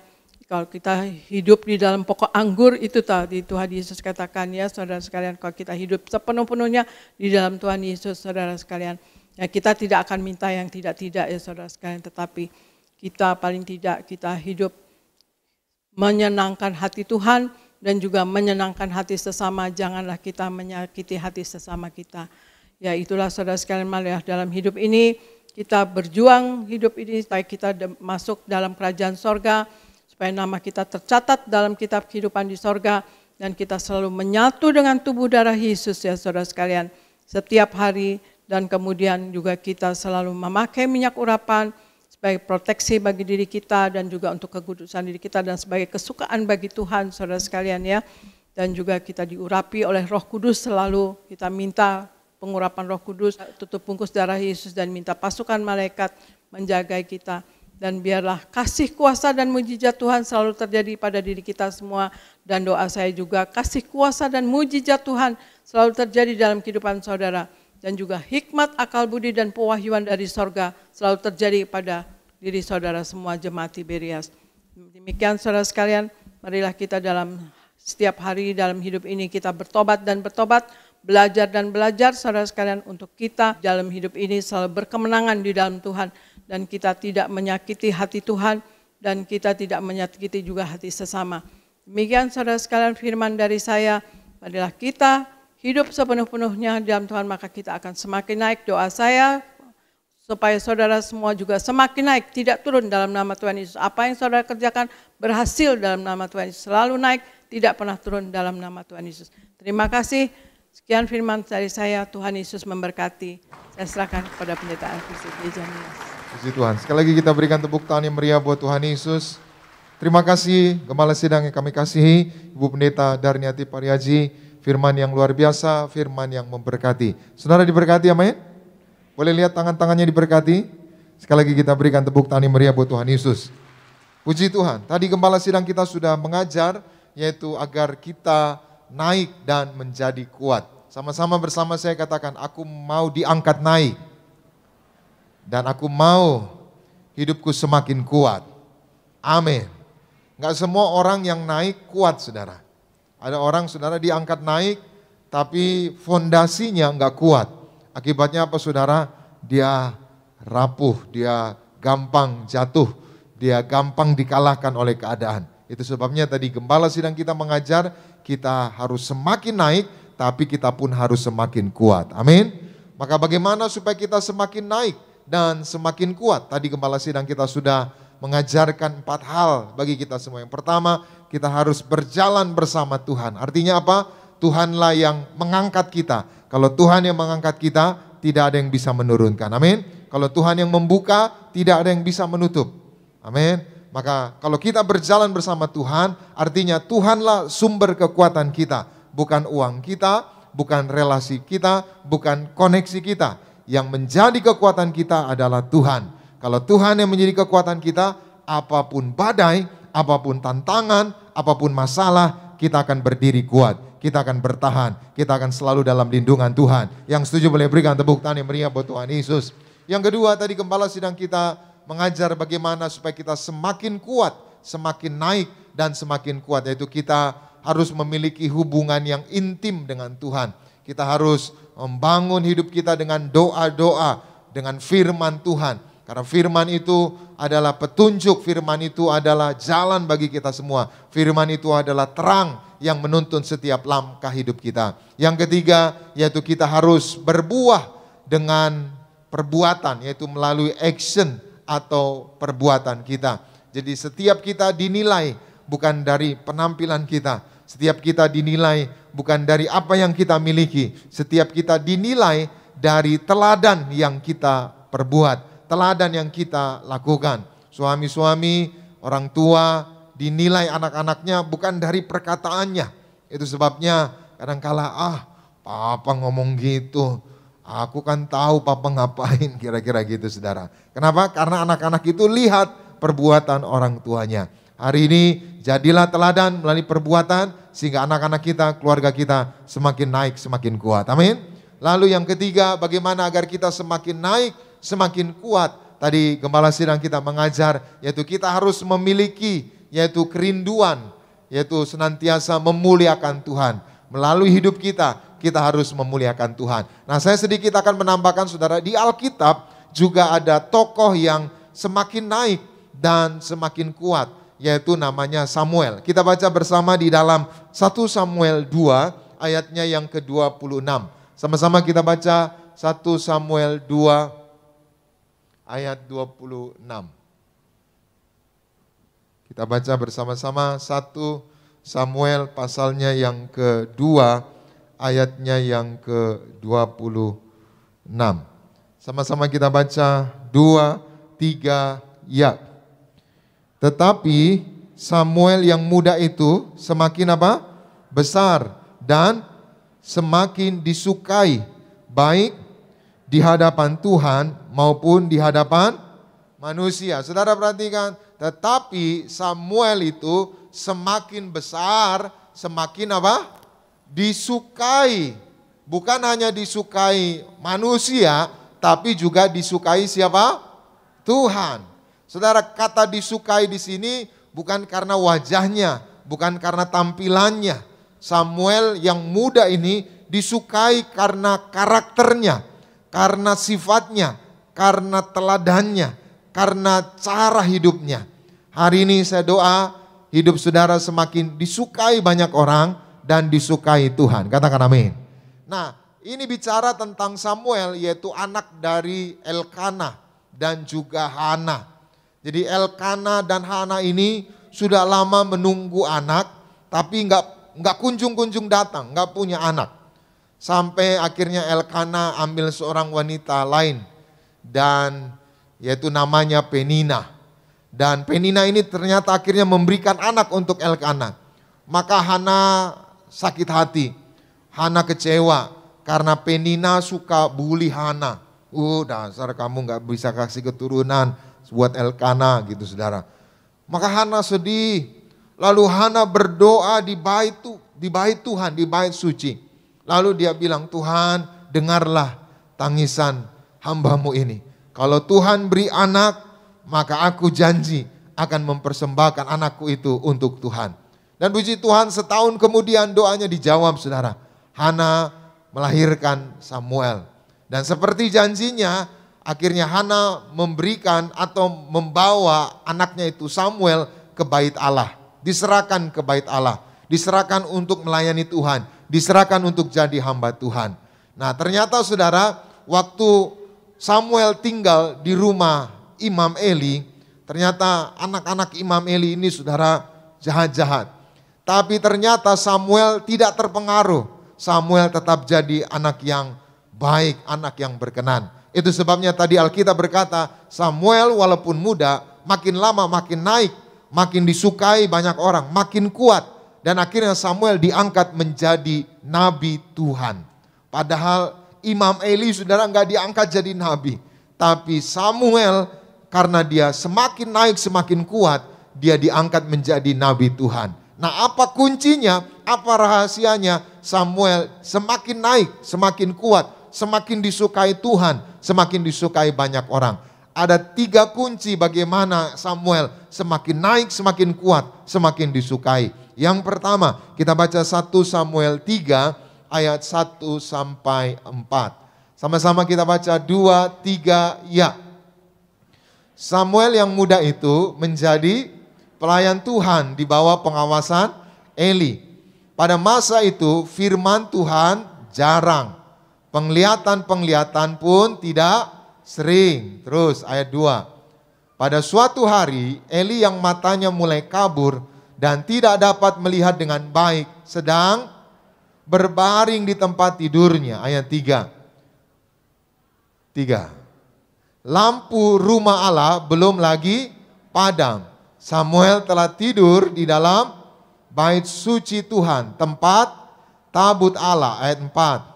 Kalau kita hidup di dalam pokok anggur itu tadi Tuhan Yesus katakan, ya saudara sekalian, kalau kita hidup sepenuh-penuhnya di dalam Tuhan Yesus, saudara sekalian, ya kita tidak akan minta yang tidak-tidak ya saudara sekalian, tetapi kita paling tidak kita hidup menyenangkan hati Tuhan dan juga menyenangkan hati sesama, janganlah kita menyakiti hati sesama kita. Ya itulah saudara sekalian, malah dalam hidup ini kita berjuang hidup ini supaya kita masuk dalam kerajaan sorga, supaya nama kita tercatat dalam kitab kehidupan di sorga, dan kita selalu menyatu dengan tubuh darah Yesus ya saudara sekalian setiap hari, dan kemudian juga kita selalu memakai minyak urapan sebagai proteksi bagi diri kita dan juga untuk kekudusan diri kita dan sebagai kesukaan bagi Tuhan saudara sekalian, ya. Dan juga kita diurapi oleh Roh Kudus, selalu kita minta pengurapan Roh Kudus, tutup bungkus darah Yesus dan minta pasukan malaikat menjaga kita. Dan biarlah kasih kuasa dan mujizat Tuhan selalu terjadi pada diri kita semua. Dan doa saya juga kasih kuasa dan mujizat Tuhan selalu terjadi dalam kehidupan saudara. Dan juga hikmat, akal budi dan pewahyuan dari sorga selalu terjadi pada diri saudara semua jemaat Tiberias. Demikian saudara sekalian, marilah kita dalam setiap hari dalam hidup ini kita bertobat dan bertobat, belajar dan belajar saudara sekalian, untuk kita dalam hidup ini selalu berkemenangan di dalam Tuhan. Dan kita tidak menyakiti hati Tuhan, dan kita tidak menyakiti juga hati sesama. Demikian saudara sekalian firman dari saya, marilah kita hidup sepenuh-penuhnya dalam Tuhan, maka kita akan semakin naik. Doa saya supaya saudara semua juga semakin naik, tidak turun dalam nama Tuhan Yesus. Apa yang saudara kerjakan berhasil dalam nama Tuhan Yesus, selalu naik, tidak pernah turun dalam nama Tuhan Yesus. Terima kasih. Sekian firman dari saya, Tuhan Yesus memberkati. Saya serahkan kepada pendeta Alvis Gereja Nias. Puji Tuhan. Sekali lagi kita berikan tepuk tangan yang meriah buat Tuhan Yesus. Terima kasih Gembala Sidang yang kami kasihi, Ibu Pendeta Darniati Pariaji, firman yang luar biasa, firman yang memberkati. Saudara diberkati, amin? Boleh lihat tangan-tangannya diberkati? Sekali lagi kita berikan tepuk tangan yang meriah buat Tuhan Yesus. Puji Tuhan. Tadi Gembala Sidang kita sudah mengajar, yaitu agar kita naik dan menjadi kuat. Sama-sama bersama saya katakan, aku mau diangkat naik. Dan aku mau hidupku semakin kuat. Amin. Enggak semua orang yang naik kuat, saudara. Ada orang, saudara, diangkat naik, tapi fondasinya enggak kuat. Akibatnya apa saudara? Dia rapuh, dia gampang jatuh, dia gampang dikalahkan oleh keadaan. Itu sebabnya tadi gembala sidang kita mengajar, kita harus semakin naik, tapi kita pun harus semakin kuat. Amin. Maka bagaimana supaya kita semakin naik dan semakin kuat? Tadi gembala sidang kita sudah mengajarkan 4 hal bagi kita semua. Yang pertama, kita harus berjalan bersama Tuhan. Artinya apa? Tuhanlah yang mengangkat kita. Kalau Tuhan yang mengangkat kita, tidak ada yang bisa menurunkan. Amin. Kalau Tuhan yang membuka, tidak ada yang bisa menutup. Amin. Maka kalau kita berjalan bersama Tuhan, artinya Tuhanlah sumber kekuatan kita. Bukan uang kita, bukan relasi kita, bukan koneksi kita. Yang menjadi kekuatan kita adalah Tuhan. Kalau Tuhan yang menjadi kekuatan kita, apapun badai, apapun tantangan, apapun masalah, kita akan berdiri kuat. Kita akan bertahan, kita akan selalu dalam lindungan Tuhan. Yang setuju boleh berikan tepuk tangan yang meriah buat Tuhan Yesus. Yang kedua, tadi gembala sidang kita mengajar bagaimana supaya kita semakin kuat, semakin naik dan semakin kuat. Yaitu kita harus memiliki hubungan yang intim dengan Tuhan. Kita harus membangun hidup kita dengan doa-doa, dengan firman Tuhan. Karena firman itu adalah petunjuk, firman itu adalah jalan bagi kita semua. Firman itu adalah terang yang menuntun setiap langkah hidup kita. Yang ketiga, yaitu kita harus berbuah dengan perbuatan, yaitu melalui action atau perbuatan kita. Jadi setiap kita dinilai bukan dari penampilan kita. Setiap kita dinilai bukan dari apa yang kita miliki. Setiap kita dinilai dari teladan yang kita perbuat, teladan yang kita lakukan. Suami-suami, orang tua dinilai anak-anaknya bukan dari perkataannya. Itu sebabnya kadangkala papa ngomong gitu, aku kan tahu papa ngapain, kira-kira gitu saudara. Kenapa? Karena anak-anak itu lihat perbuatan orang tuanya. Hari ini jadilah teladan melalui perbuatan sehingga anak-anak kita, keluarga kita semakin naik, semakin kuat. Amin. Lalu yang ketiga, bagaimana agar kita semakin naik, semakin kuat. Tadi gembala sidang kita mengajar, yaitu kita harus memiliki, yaitu kerinduan, yaitu senantiasa memuliakan Tuhan. Melalui hidup kita, kita harus memuliakan Tuhan. Nah, saya sedikit akan menambahkan saudara, di Alkitab juga ada tokoh yang semakin naik dan semakin kuat, yaitu namanya Samuel. Kita baca bersama di dalam 1 Samuel 2 ayatnya yang ke-26. Sama-sama kita baca 1 Samuel 2 ayat 26. Kita baca bersama-sama 1 Samuel pasalnya yang kedua, ayatnya yang ke-26. Sama-sama kita baca 2, 3, ya. Tetapi Samuel yang muda itu semakin apa? Besar dan semakin disukai, baik di hadapan Tuhan maupun di hadapan manusia. Saudara perhatikan, tetapi Samuel itu semakin besar, semakin apa? Disukai. Bukan hanya disukai manusia, tapi juga disukai siapa? Tuhan. Saudara, kata disukai di sini bukan karena wajahnya, bukan karena tampilannya. Samuel yang muda ini disukai karena karakternya, karena sifatnya, karena teladannya, karena cara hidupnya. Hari ini saya doa hidup saudara semakin disukai banyak orang dan disukai Tuhan. Katakan amin. Nah, ini bicara tentang Samuel, yaitu anak dari Elkana dan juga Hana. Jadi Elkana dan Hana ini sudah lama menunggu anak, tapi nggak kunjung-kunjung datang, nggak punya anak. Sampai akhirnya Elkana ambil seorang wanita lain, dan yaitu namanya Penina. Dan Penina ini ternyata akhirnya memberikan anak untuk Elkana. Maka Hana sakit hati, Hana kecewa karena Penina suka bully Hana. Dasar kamu nggak bisa kasih keturunan buat Elkana gitu saudara. Maka Hana sedih. Lalu Hana berdoa di bait Tuhan, di bait suci. Lalu dia bilang, Tuhan dengarlah tangisan hambamu ini. Kalau Tuhan beri anak, maka aku janji akan mempersembahkan anakku itu untuk Tuhan. Dan puji Tuhan, setahun kemudian doanya dijawab saudara. Hana melahirkan Samuel. Dan seperti janjinya, akhirnya Hana memberikan atau membawa anaknya itu Samuel ke bait Allah. Diserahkan ke bait Allah. Diserahkan untuk melayani Tuhan. Diserahkan untuk jadi hamba Tuhan. Nah ternyata saudara, waktu Samuel tinggal di rumah Imam Eli, ternyata anak-anak Imam Eli ini saudara jahat-jahat. Tapi ternyata Samuel tidak terpengaruh. Samuel tetap jadi anak yang baik, anak yang berkenan. Itu sebabnya tadi Alkitab berkata, Samuel walaupun muda, makin lama makin naik, makin disukai banyak orang, makin kuat. Dan akhirnya Samuel diangkat menjadi nabi Tuhan. Padahal Imam Eli saudara nggak diangkat jadi nabi. Tapi Samuel karena dia semakin naik semakin kuat, dia diangkat menjadi nabi Tuhan. Nah apa kuncinya, apa rahasianya? Samuel semakin naik, semakin kuat, semakin disukai Tuhan, semakin disukai banyak orang. Ada 3 kunci bagaimana Samuel semakin naik, semakin kuat, semakin disukai. Yang pertama, kita baca 1 Samuel 3 ayat 1 sampai 4. Sama-sama kita baca 2, 3, ya. Samuel yang muda itu menjadi pelayan Tuhan di bawah pengawasan Eli. Pada masa itu firman Tuhan jarang. Penglihatan-penglihatan pun tidak sering. Terus ayat 2. Pada suatu hari Eli yang matanya mulai kabur dan tidak dapat melihat dengan baik sedang berbaring di tempat tidurnya. Ayat 3. Lampu rumah Allah belum lagi padam. Samuel telah tidur di dalam bait suci Tuhan, tempat tabut Allah. Ayat 4.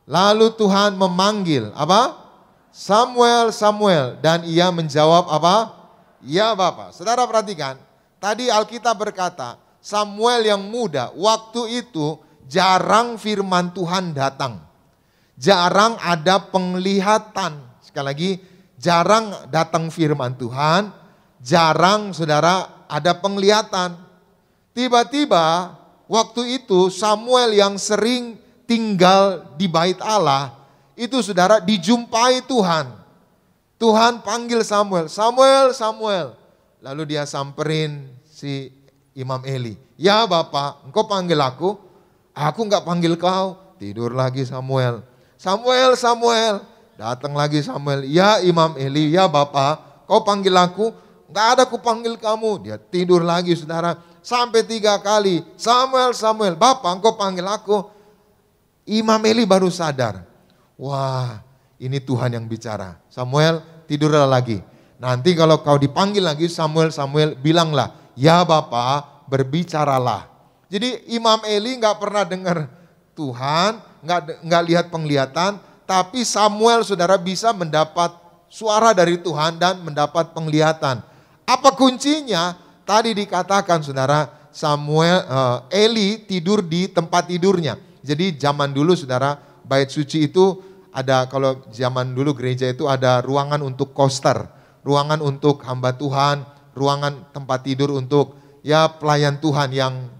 Lalu Tuhan memanggil apa? Samuel, Samuel. Dan ia menjawab apa? Ya Bapa. Saudara perhatikan, tadi Alkitab berkata Samuel yang muda waktu itu jarang firman Tuhan datang. Jarang ada penglihatan. Sekali lagi, jarang datang firman Tuhan. Jarang saudara ada penglihatan. Tiba-tiba waktu itu Samuel yang sering tinggal di bait Allah, itu saudara dijumpai Tuhan. Tuhan panggil Samuel, Samuel, Samuel. Lalu dia samperin si Imam Eli. Ya Bapak, engkau panggil aku enggak panggil kau. Tidur lagi Samuel. Samuel, Samuel. Datang lagi Samuel. Ya Imam Eli, ya Bapak, kau panggil aku. Enggak ada aku panggil kamu. Dia tidur lagi saudara. Sampai 3 kali. Samuel, Samuel. Bapak engkau panggil aku. Imam Eli baru sadar. Wah ini Tuhan yang bicara. Samuel tidurlah lagi. Nanti kalau kau dipanggil lagi Samuel, Samuel bilanglah. Ya Bapak berbicaralah. Jadi Imam Eli gak pernah dengar Tuhan. Gak lihat penglihatan. Tapi Samuel saudara bisa mendapat suara dari Tuhan dan mendapat penglihatan. Apa kuncinya? Tadi dikatakan saudara, Eli tidur di tempat tidurnya. Jadi zaman dulu saudara, bait suci itu ada, kalau zaman dulu gereja itu ada ruangan untuk koster, ruangan untuk hamba Tuhan, ruangan tempat tidur untuk ya pelayan Tuhan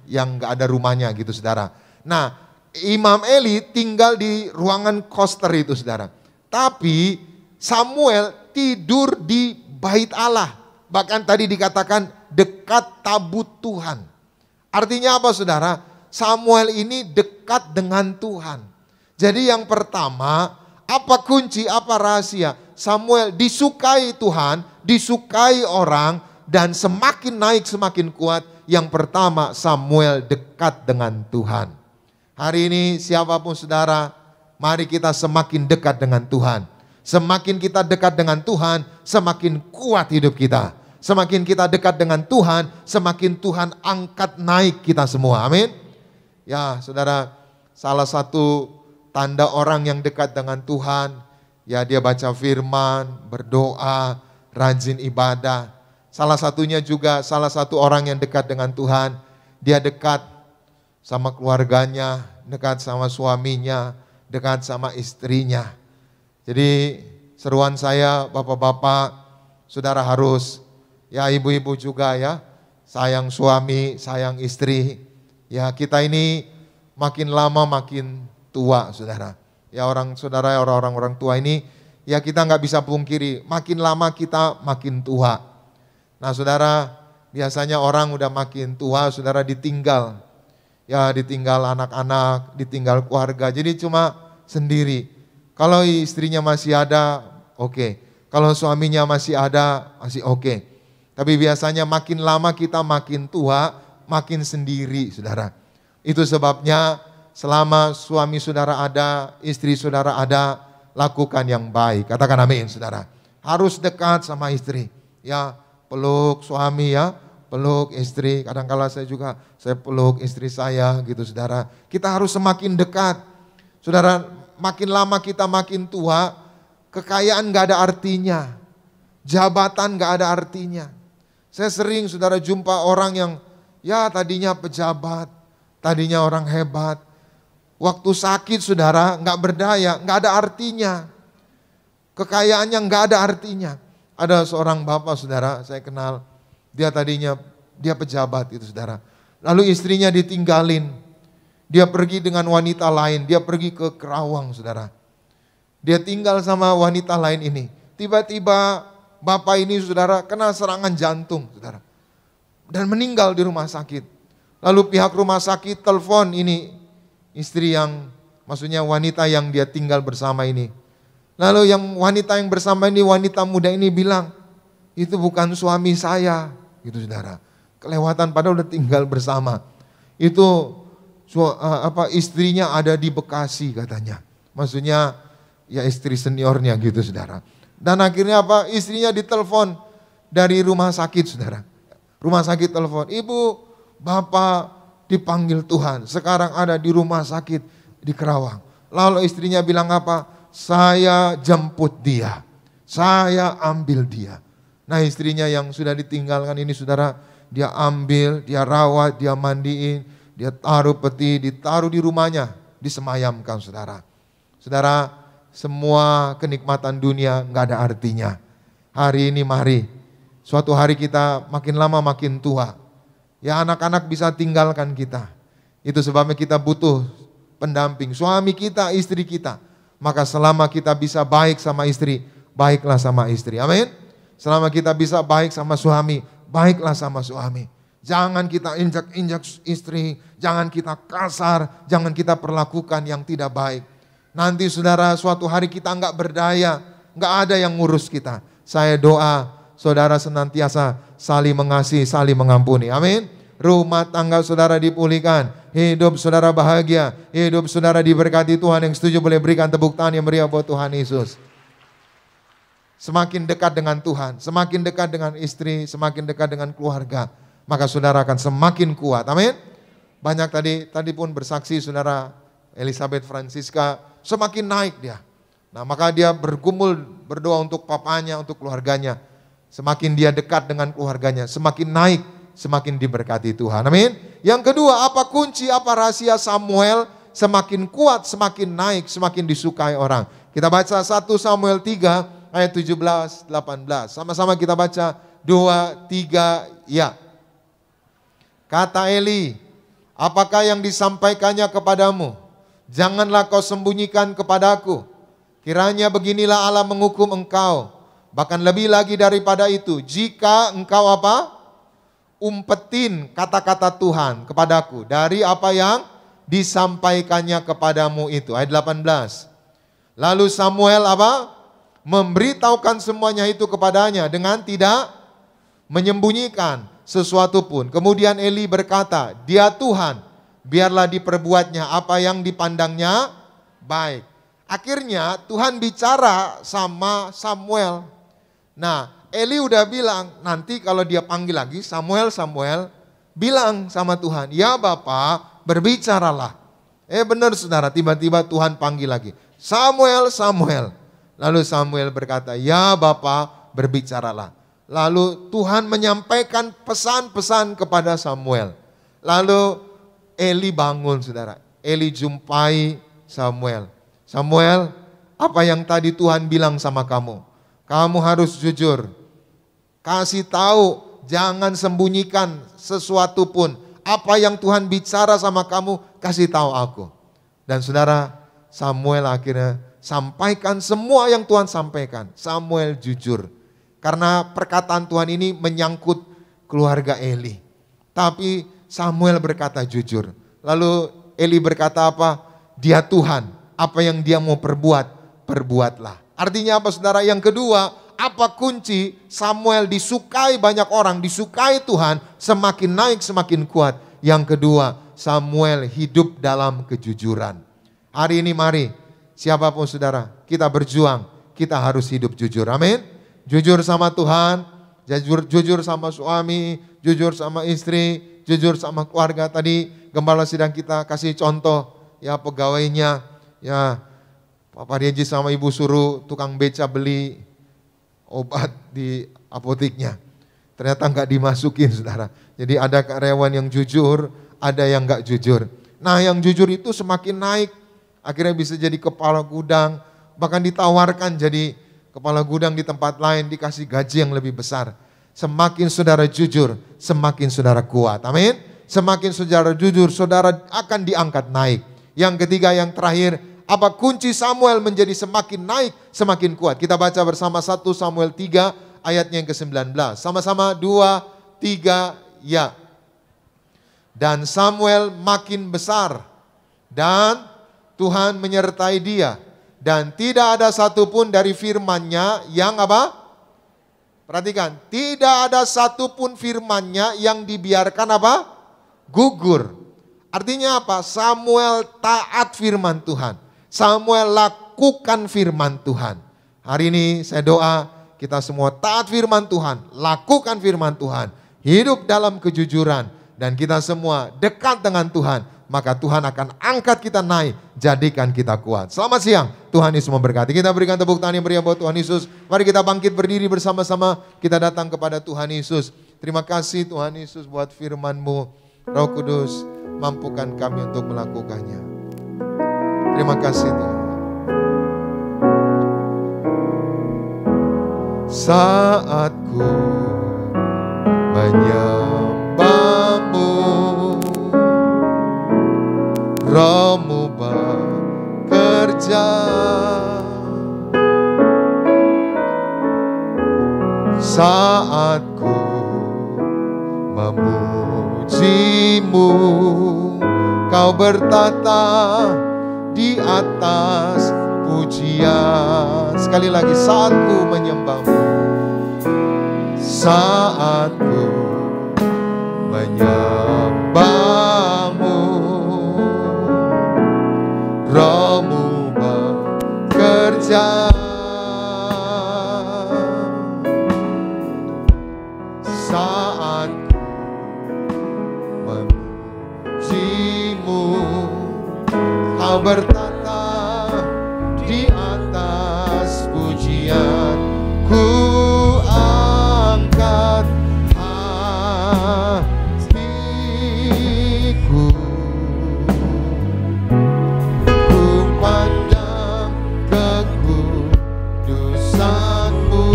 yang gak ada rumahnya gitu saudara. Nah Imam Eli tinggal di ruangan koster itu saudara. Tapi Samuel tidur di bait Allah. Bahkan tadi dikatakan dekat tabut Tuhan. Artinya apa saudara? Samuel ini dekat dengan Tuhan. Jadi yang pertama, apa kunci, apa rahasia? Samuel disukai Tuhan, disukai orang, dan semakin naik semakin kuat. Yang pertama, Samuel dekat dengan Tuhan. Hari ini siapapun saudara, mari kita semakin dekat dengan Tuhan. Semakin kita dekat dengan Tuhan, semakin kuat hidup kita. Semakin kita dekat dengan Tuhan, semakin Tuhan angkat naik kita semua. Amin. Ya saudara, salah satu tanda orang yang dekat dengan Tuhan, ya dia baca firman, berdoa, rajin ibadah. Salah satunya juga salah satu orang yang dekat dengan Tuhan, dia dekat sama keluarganya, dekat sama suaminya, dekat sama istrinya. Jadi seruan saya bapak-bapak, saudara harus, ya ibu-ibu juga ya, sayang suami, sayang istri. Ya kita ini makin lama makin tua saudara. Ya orang tua ini, ya kita nggak bisa pungkiri, makin lama kita makin tua. Nah saudara, biasanya orang udah makin tua, saudara ditinggal. Ya ditinggal anak-anak, ditinggal keluarga, jadi cuma sendiri. Kalau istrinya masih ada, oke. Kalau suaminya masih ada, masih oke. Tapi biasanya makin lama kita makin tua, makin sendiri saudara. Itu sebabnya selama suami saudara ada, istri saudara ada, lakukan yang baik. Katakan amin saudara. Harus dekat sama istri. Ya peluk suami ya, peluk istri. Kadang-kala saya peluk istri saya gitu saudara. Kita harus semakin dekat. Saudara, makin lama kita makin tua, kekayaan gak ada artinya. Jabatan gak ada artinya. Saya sering saudara jumpa orang yang ya tadinya pejabat, tadinya orang hebat. Waktu sakit saudara gak berdaya, gak ada artinya. Kekayaannya gak ada artinya. Ada seorang bapak saudara, saya kenal. Dia tadinya pejabat itu saudara. Lalu istrinya ditinggalin. Dia pergi dengan wanita lain, dia pergi ke Kerawang saudara. Dia tinggal sama wanita lain ini. Tiba-tiba bapak ini saudara kena serangan jantung saudara. Dan meninggal di rumah sakit. Lalu pihak rumah sakit telepon ini istri yang, maksudnya wanita yang dia tinggal bersama ini. Lalu yang wanita yang bersama ini, wanita muda ini bilang, itu bukan suami saya gitu saudara. Kelewatan padahal udah tinggal bersama. Itu istrinya ada di Bekasi katanya. Maksudnya ya istri seniornya gitu saudara. Dan akhirnya istrinya ditelepon dari rumah sakit saudara. Rumah sakit telepon, ibu bapak dipanggil Tuhan, sekarang ada di rumah sakit di Kerawang. Lalu istrinya bilang apa? Saya jemput dia, saya ambil dia. Nah istrinya yang sudah ditinggalkan ini saudara, dia ambil, dia rawat, dia mandiin, dia taruh peti, ditaruh di rumahnya, disemayamkan saudara. Saudara, semua kenikmatan dunia nggak ada artinya. Hari ini mari, suatu hari kita makin lama makin tua. Ya anak-anak bisa tinggalkan kita. Itu sebabnya kita butuh pendamping, suami kita, istri kita. Maka selama kita bisa baik sama istri, baiklah sama istri. Amin. Selama kita bisa baik sama suami, baiklah sama suami. Jangan kita injak-injak istri, jangan kita kasar, jangan kita perlakukan yang tidak baik. Nanti saudara suatu hari kita enggak berdaya, enggak ada yang ngurus kita. Saya doa saudara senantiasa saling mengasihi, saling mengampuni. Amin. Rumah tangga saudara dipulihkan, hidup saudara bahagia, hidup saudara diberkati Tuhan. Yang setuju boleh berikan tepuk tangan yang meriah buat Tuhan Yesus. Semakin dekat dengan Tuhan, semakin dekat dengan istri, semakin dekat dengan keluarga, maka saudara akan semakin kuat. Amin. Banyak tadi pun bersaksi saudara Elizabeth Francisca, semakin naik dia. Nah maka dia bergumul berdoa untuk papanya, untuk keluarganya. Semakin dia dekat dengan keluarganya, semakin naik, semakin diberkati Tuhan. Amin. Yang kedua, apa kunci, apa rahasia Samuel semakin kuat, semakin naik, semakin disukai orang. Kita baca 1 Samuel 3 ayat 17-18. Sama-sama kita baca 2, 3, ya. Kata Eli, apakah yang disampaikannya kepadamu? Janganlah kau sembunyikan kepadaku. Kiranya beginilah Allah menghukum engkau. Bahkan lebih lagi daripada itu, jika engkau umpetin kata-kata Tuhan kepadaku dari apa yang disampaikannya kepadamu itu. Ayat 18. Lalu Samuel memberitahukan semuanya itu kepadanya dengan tidak menyembunyikan sesuatu pun. Kemudian Eli berkata, dia Tuhan, biarlah diperbuatnya apa yang dipandangnya baik. Akhirnya Tuhan bicara sama Samuel. Nah, Eli udah bilang, nanti kalau dia panggil lagi, Samuel, bilang sama Tuhan, ya Bapa, berbicaralah. Benar saudara, tiba-tiba Tuhan panggil lagi, Samuel. Lalu Samuel berkata, ya Bapa, berbicaralah. Lalu Tuhan menyampaikan pesan-pesan kepada Samuel. Lalu Eli bangun saudara, Eli jumpai Samuel. Samuel, apa yang tadi Tuhan bilang sama kamu? Kamu harus jujur. Kasih tahu, jangan sembunyikan sesuatu pun. Apa yang Tuhan bicara sama kamu, kasih tahu aku. Dan saudara, Samuel akhirnya sampaikan semua yang Tuhan sampaikan. Samuel jujur. Karena perkataan Tuhan ini menyangkut keluarga Eli. Tapi Samuel berkata jujur. Lalu Eli berkata apa? Dia Tuhan. Apa yang dia mau perbuat, perbuatlah. Artinya apa saudara? Yang kedua, apa kunci Samuel disukai banyak orang, disukai Tuhan, semakin naik semakin kuat. Yang kedua, Samuel hidup dalam kejujuran. Hari ini mari, siapapun saudara, kita berjuang, kita harus hidup jujur. Amin. Jujur sama Tuhan, jujur sama suami, jujur sama istri, jujur sama keluarga. Tadi gembala sidang kita kasih contoh, ya pegawainya, ya Pak Parieji sama ibu suruh tukang beca beli obat di apoteknya. Ternyata nggak dimasukin saudara. Jadi ada karyawan yang jujur, ada yang nggak jujur. Nah yang jujur itu semakin naik, akhirnya bisa jadi kepala gudang, bahkan ditawarkan jadi kepala gudang di tempat lain, dikasih gaji yang lebih besar. Semakin saudara jujur, semakin saudara kuat. Amin. Semakin saudara jujur, saudara akan diangkat naik. Yang ketiga, yang terakhir, apa kunci Samuel menjadi semakin naik, semakin kuat? Kita baca bersama 1 Samuel 3 ayatnya yang ke-19. Sama-sama 2, 3, ya. Dan Samuel makin besar dan Tuhan menyertai dia. Dan tidak ada satupun dari firman-Nya yang apa? Perhatikan, tidak ada satupun firman-Nya yang dibiarkan apa? Gugur. Artinya apa? Samuel taat firman Tuhan. Samuel lakukan firman Tuhan. Hari ini saya doa kita semua taat firman Tuhan, lakukan firman Tuhan, hidup dalam kejujuran, dan kita semua dekat dengan Tuhan. Maka Tuhan akan angkat kita naik, jadikan kita kuat. Selamat siang, Tuhan Yesus memberkati. Kita berikan tepuk tangan yang meriah buat Tuhan Yesus. Mari kita bangkit berdiri bersama-sama, kita datang kepada Tuhan Yesus. Terima kasih Tuhan Yesus buat firman-Mu. Roh Kudus, mampukan kami untuk melakukannya. Terima kasih Tuhan. Saat ku menyembah-Mu, Roh-Mu bekerja. Saat ku memuji-Mu, Kau bertata di atas pujian. Sekali lagi, saat ku menyembah-Mu, saat ku menyembah-Mu, Roh-Mu bekerja. Saat ku memuji-Mu, Kau bertata di atas pujian. Ku angkat hatiku, ku pandang kekudusan-Mu.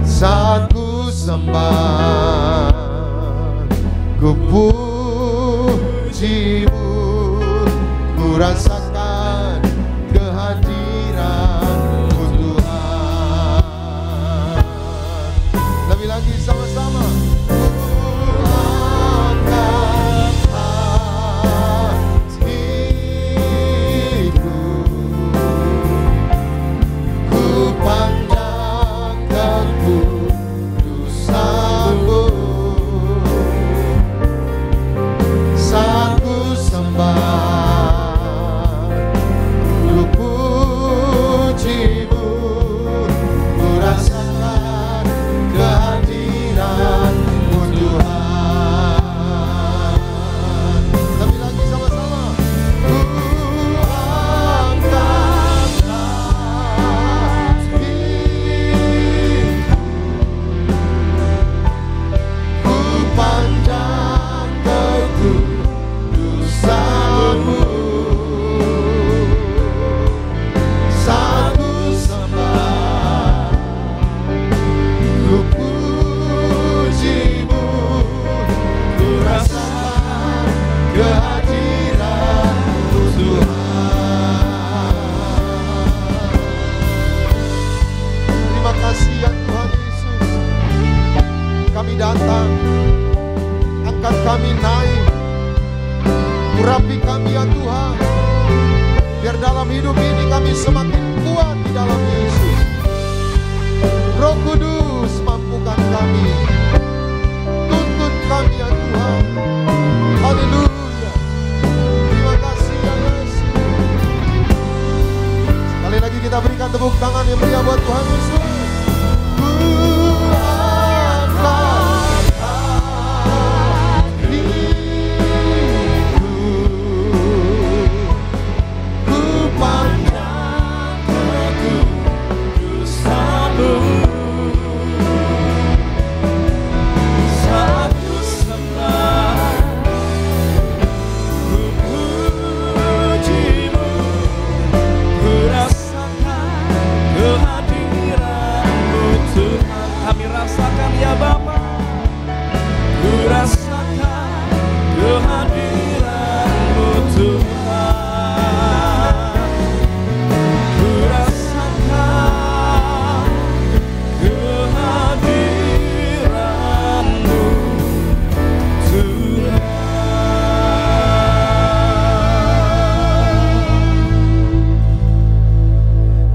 Saat ku sembah, ku puji-Mu, ku rasakan kehadiran-Mu Tuhan. Lebih lagi sama-sama. Ku angkat hatiku, ku pandang kekudusan-Mu. Saat ku sembah, Tuhan. Angkat kami naik, urapi kami ya Tuhan. Biar dalam hidup ini kami semakin kuat di dalam Yesus. Roh Kudus mampukan kami, tuntun kami ya Tuhan. Haleluya. Terima kasih ya Yesus. Sekali lagi kita berikan tepuk tangan yang meriah buat Tuhan Yesus.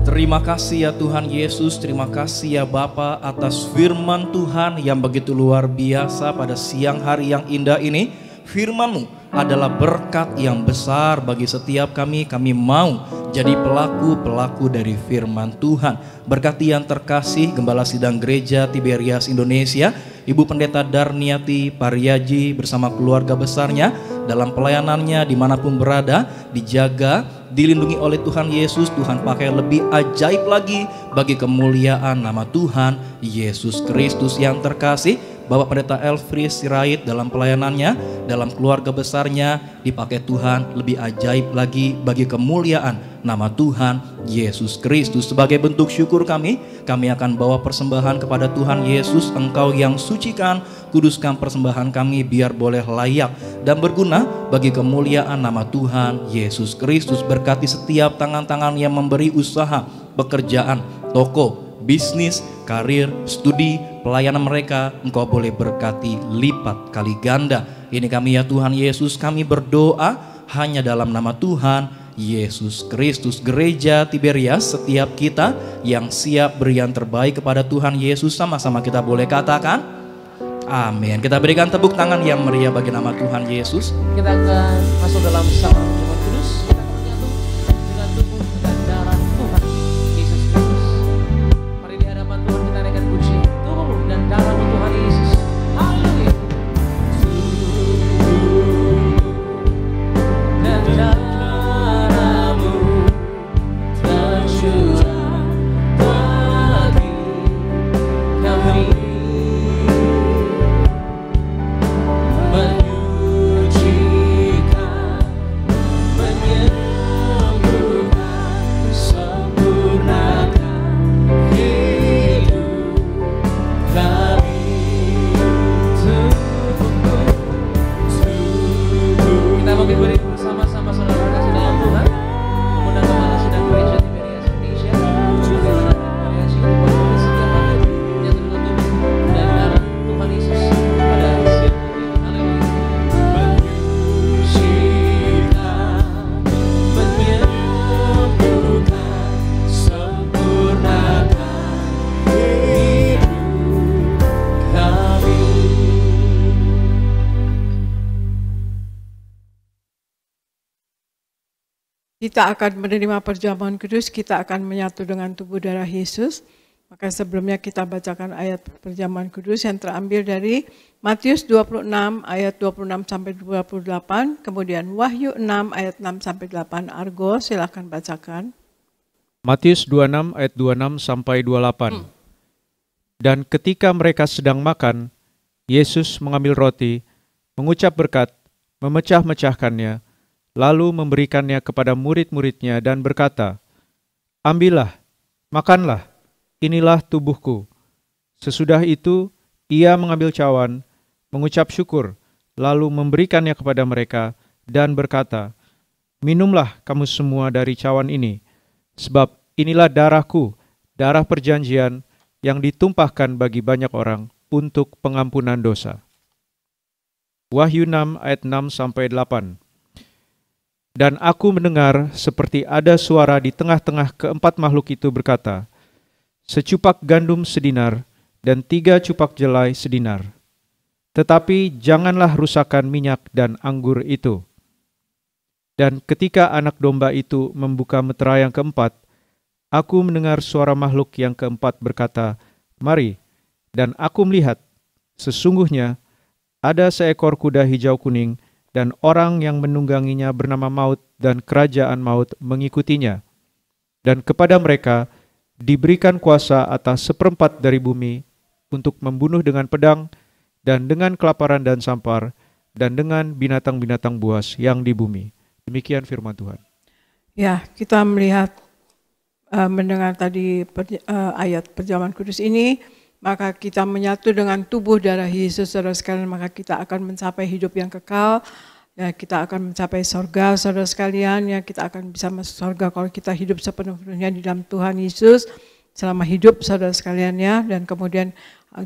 Terima kasih ya Tuhan Yesus, terima kasih ya Bapa atas firman Tuhan yang begitu luar biasa pada siang hari yang indah ini. Firman-Mu adalah berkat yang besar bagi setiap kami. Kami mau jadi pelaku-pelaku dari firman Tuhan. Berkati yang terkasih Gembala Sidang Gereja Tiberias Indonesia, Ibu Pendeta Darniati Pariaji bersama keluarga besarnya dalam pelayanannya dimanapun berada, dijaga, dilindungi oleh Tuhan Yesus. Tuhan pakai lebih ajaib lagi bagi kemuliaan nama Tuhan Yesus Kristus. Yang terkasih Bapak Pendeta Elfries Sirait dalam pelayanannya, dalam keluarga besarnya, dipakai Tuhan lebih ajaib lagi bagi kemuliaan nama Tuhan Yesus Kristus. Sebagai bentuk syukur kami akan bawa persembahan kepada Tuhan Yesus. Engkau yang sucikan, kuduskan persembahan kami biar boleh layak dan berguna bagi kemuliaan nama Tuhan Yesus Kristus. Berkati setiap tangan-tangan yang memberi usaha, pekerjaan, toko, bisnis, karir, studi, pelayanan mereka. Engkau boleh berkati lipat kali ganda. Ini kami ya Tuhan Yesus, kami berdoa hanya dalam nama Tuhan Yesus Kristus. Gereja Tiberias, setiap kita yang siap beri yang terbaik kepada Tuhan Yesus, sama-sama kita boleh katakan amin. Kita berikan tepuk tangan yang meriah bagi nama Tuhan Yesus. Kita akan masuk dalam sama Tuhan Kudus. Kita akan menyatu dengan tubuh dan darah Tuhan Yesus Kristus. Mari di hadapan Tuhan kita naikkan puji tubuh dan darah Tuhan Yesus. Haleluya. Dan darahmu tercurah bagi kami. Kita akan menerima perjamuan kudus, kita akan menyatu dengan tubuh darah Yesus. Maka sebelumnya kita bacakan ayat perjamuan kudus yang terambil dari Matius 26 ayat 26 sampai 28, kemudian Wahyu 6 ayat 6 sampai 8. Argo, silakan bacakan. Matius 26 ayat 26 sampai 28. Dan ketika mereka sedang makan, Yesus mengambil roti, mengucap berkat, memecah-mecahkannya, lalu memberikannya kepada murid-muridnya dan berkata, "Ambillah, makanlah, inilah tubuhku." Sesudah itu, ia mengambil cawan, mengucap syukur, lalu memberikannya kepada mereka dan berkata, "Minumlah kamu semua dari cawan ini, sebab inilah darahku, darah perjanjian yang ditumpahkan bagi banyak orang untuk pengampunan dosa. Wahyu 6 ayat 6-8. Dan aku mendengar seperti ada suara di tengah-tengah keempat makhluk itu berkata, secupak gandum sedinar dan 3 cupak jelai sedinar. Tetapi janganlah rusakkan minyak dan anggur itu. Dan ketika anak domba itu membuka metera yang keempat, aku mendengar suara makhluk yang keempat berkata, mari. Dan aku melihat, sesungguhnya ada seekor kuda hijau kuning, dan orang yang menungganginya bernama Maut, dan kerajaan Maut mengikutinya. Dan kepada mereka diberikan kuasa atas 1/4 dari bumi untuk membunuh dengan pedang, dan dengan kelaparan dan sampar, dan dengan binatang-binatang buas yang di bumi. Demikian firman Tuhan. Ya, kita melihat, mendengar tadi ayat perjamuan kudus ini, maka kita menyatu dengan tubuh darah Yesus, saudara sekalian, maka kita akan mencapai hidup yang kekal. Ya, kita akan mencapai sorga, saudara sekalian. Ya, kita akan bisa masuk sorga kalau kita hidup sepenuh-penuhnya di dalam Tuhan Yesus selama hidup, saudara sekalian, ya. Dan kemudian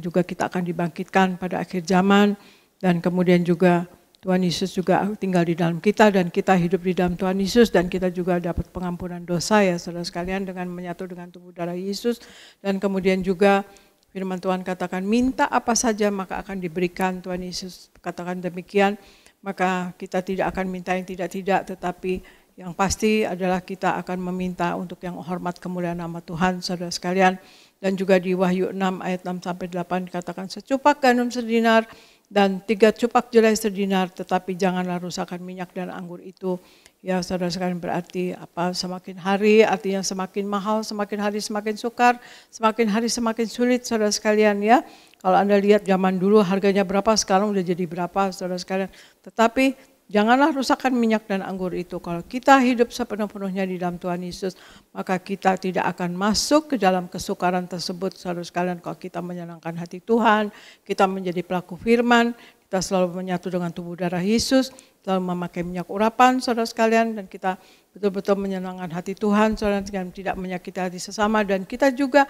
juga kita akan dibangkitkan pada akhir zaman, dan kemudian juga Tuhan Yesus juga tinggal di dalam kita, dan kita hidup di dalam Tuhan Yesus, dan kita juga dapat pengampunan dosa, ya saudara sekalian, dengan menyatu dengan tubuh darah Yesus. Dan kemudian juga firman Tuhan katakan, minta apa saja maka akan diberikan. Tuhan Yesus katakan demikian, maka kita tidak akan minta yang tidak-tidak, tetapi yang pasti adalah kita akan meminta untuk yang hormat kemuliaan nama Tuhan, saudara sekalian. Dan juga di Wahyu 6 ayat 6-8 dikatakan, secupak gandum sedinar dan 3 cupak jelai sedinar, tetapi janganlah rusakkan minyak dan anggur itu. Ya saudara sekalian, berarti apa? Semakin hari artinya semakin mahal, semakin hari semakin sukar, semakin hari semakin sulit, saudara sekalian, ya. Kalau Anda lihat zaman dulu harganya berapa, sekarang udah jadi berapa, saudara sekalian. Tetapi janganlah rusakkan minyak dan anggur itu. Kalau kita hidup sepenuh-penuhnya di dalam Tuhan Yesus, maka kita tidak akan masuk ke dalam kesukaran tersebut, saudara sekalian. Kalau kita menyenangkan hati Tuhan, kita menjadi pelaku firman, kita selalu menyatu dengan tubuh darah Yesus, selalu memakai minyak urapan, saudara sekalian, dan kita betul-betul menyenangkan hati Tuhan, saudara sekalian, tidak menyakiti hati sesama, dan kita juga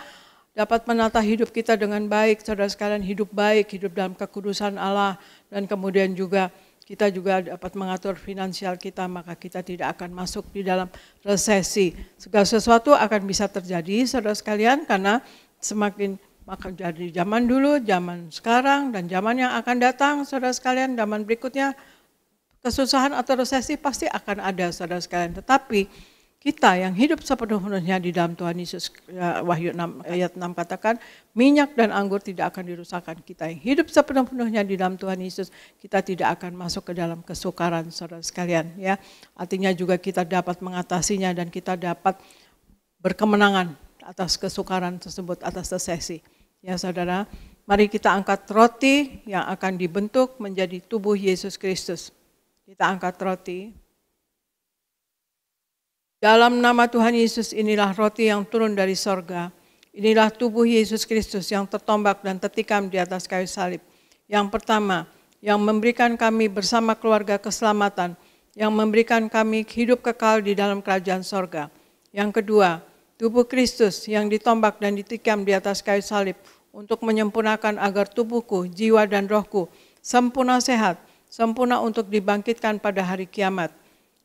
dapat menata hidup kita dengan baik, saudara sekalian, hidup baik, hidup dalam kekudusan Allah, dan kemudian juga kita juga dapat mengatur finansial kita, maka kita tidak akan masuk di dalam resesi. Segala sesuatu akan bisa terjadi, saudara sekalian, karena semakin maka dari zaman dulu, zaman sekarang, dan zaman yang akan datang, saudara sekalian, zaman berikutnya, kesusahan atau resesi pasti akan ada, saudara sekalian. Tetapi kita yang hidup sepenuh-penuhnya di dalam Tuhan Yesus, Wahyu 6 ayat 6 katakan, minyak dan anggur tidak akan dirusakkan. Kita yang hidup sepenuh-penuhnya di dalam Tuhan Yesus, kita tidak akan masuk ke dalam kesukaran, saudara sekalian, ya. Artinya juga kita dapat mengatasinya, dan kita dapat berkemenangan atas kesukaran tersebut, atas resesi. Ya saudara, mari kita angkat roti yang akan dibentuk menjadi tubuh Yesus Kristus. Kita angkat roti. Dalam nama Tuhan Yesus, inilah roti yang turun dari sorga. Inilah tubuh Yesus Kristus yang tertombak dan tertikam di atas kayu salib. Yang pertama, yang memberikan kami bersama keluarga keselamatan, yang memberikan kami hidup kekal di dalam kerajaan sorga. Yang kedua, tubuh Kristus yang ditombak dan ditikam di atas kayu salib untuk menyempurnakan agar tubuhku, jiwa dan rohku sempurna sehat, sempurna untuk dibangkitkan pada hari kiamat.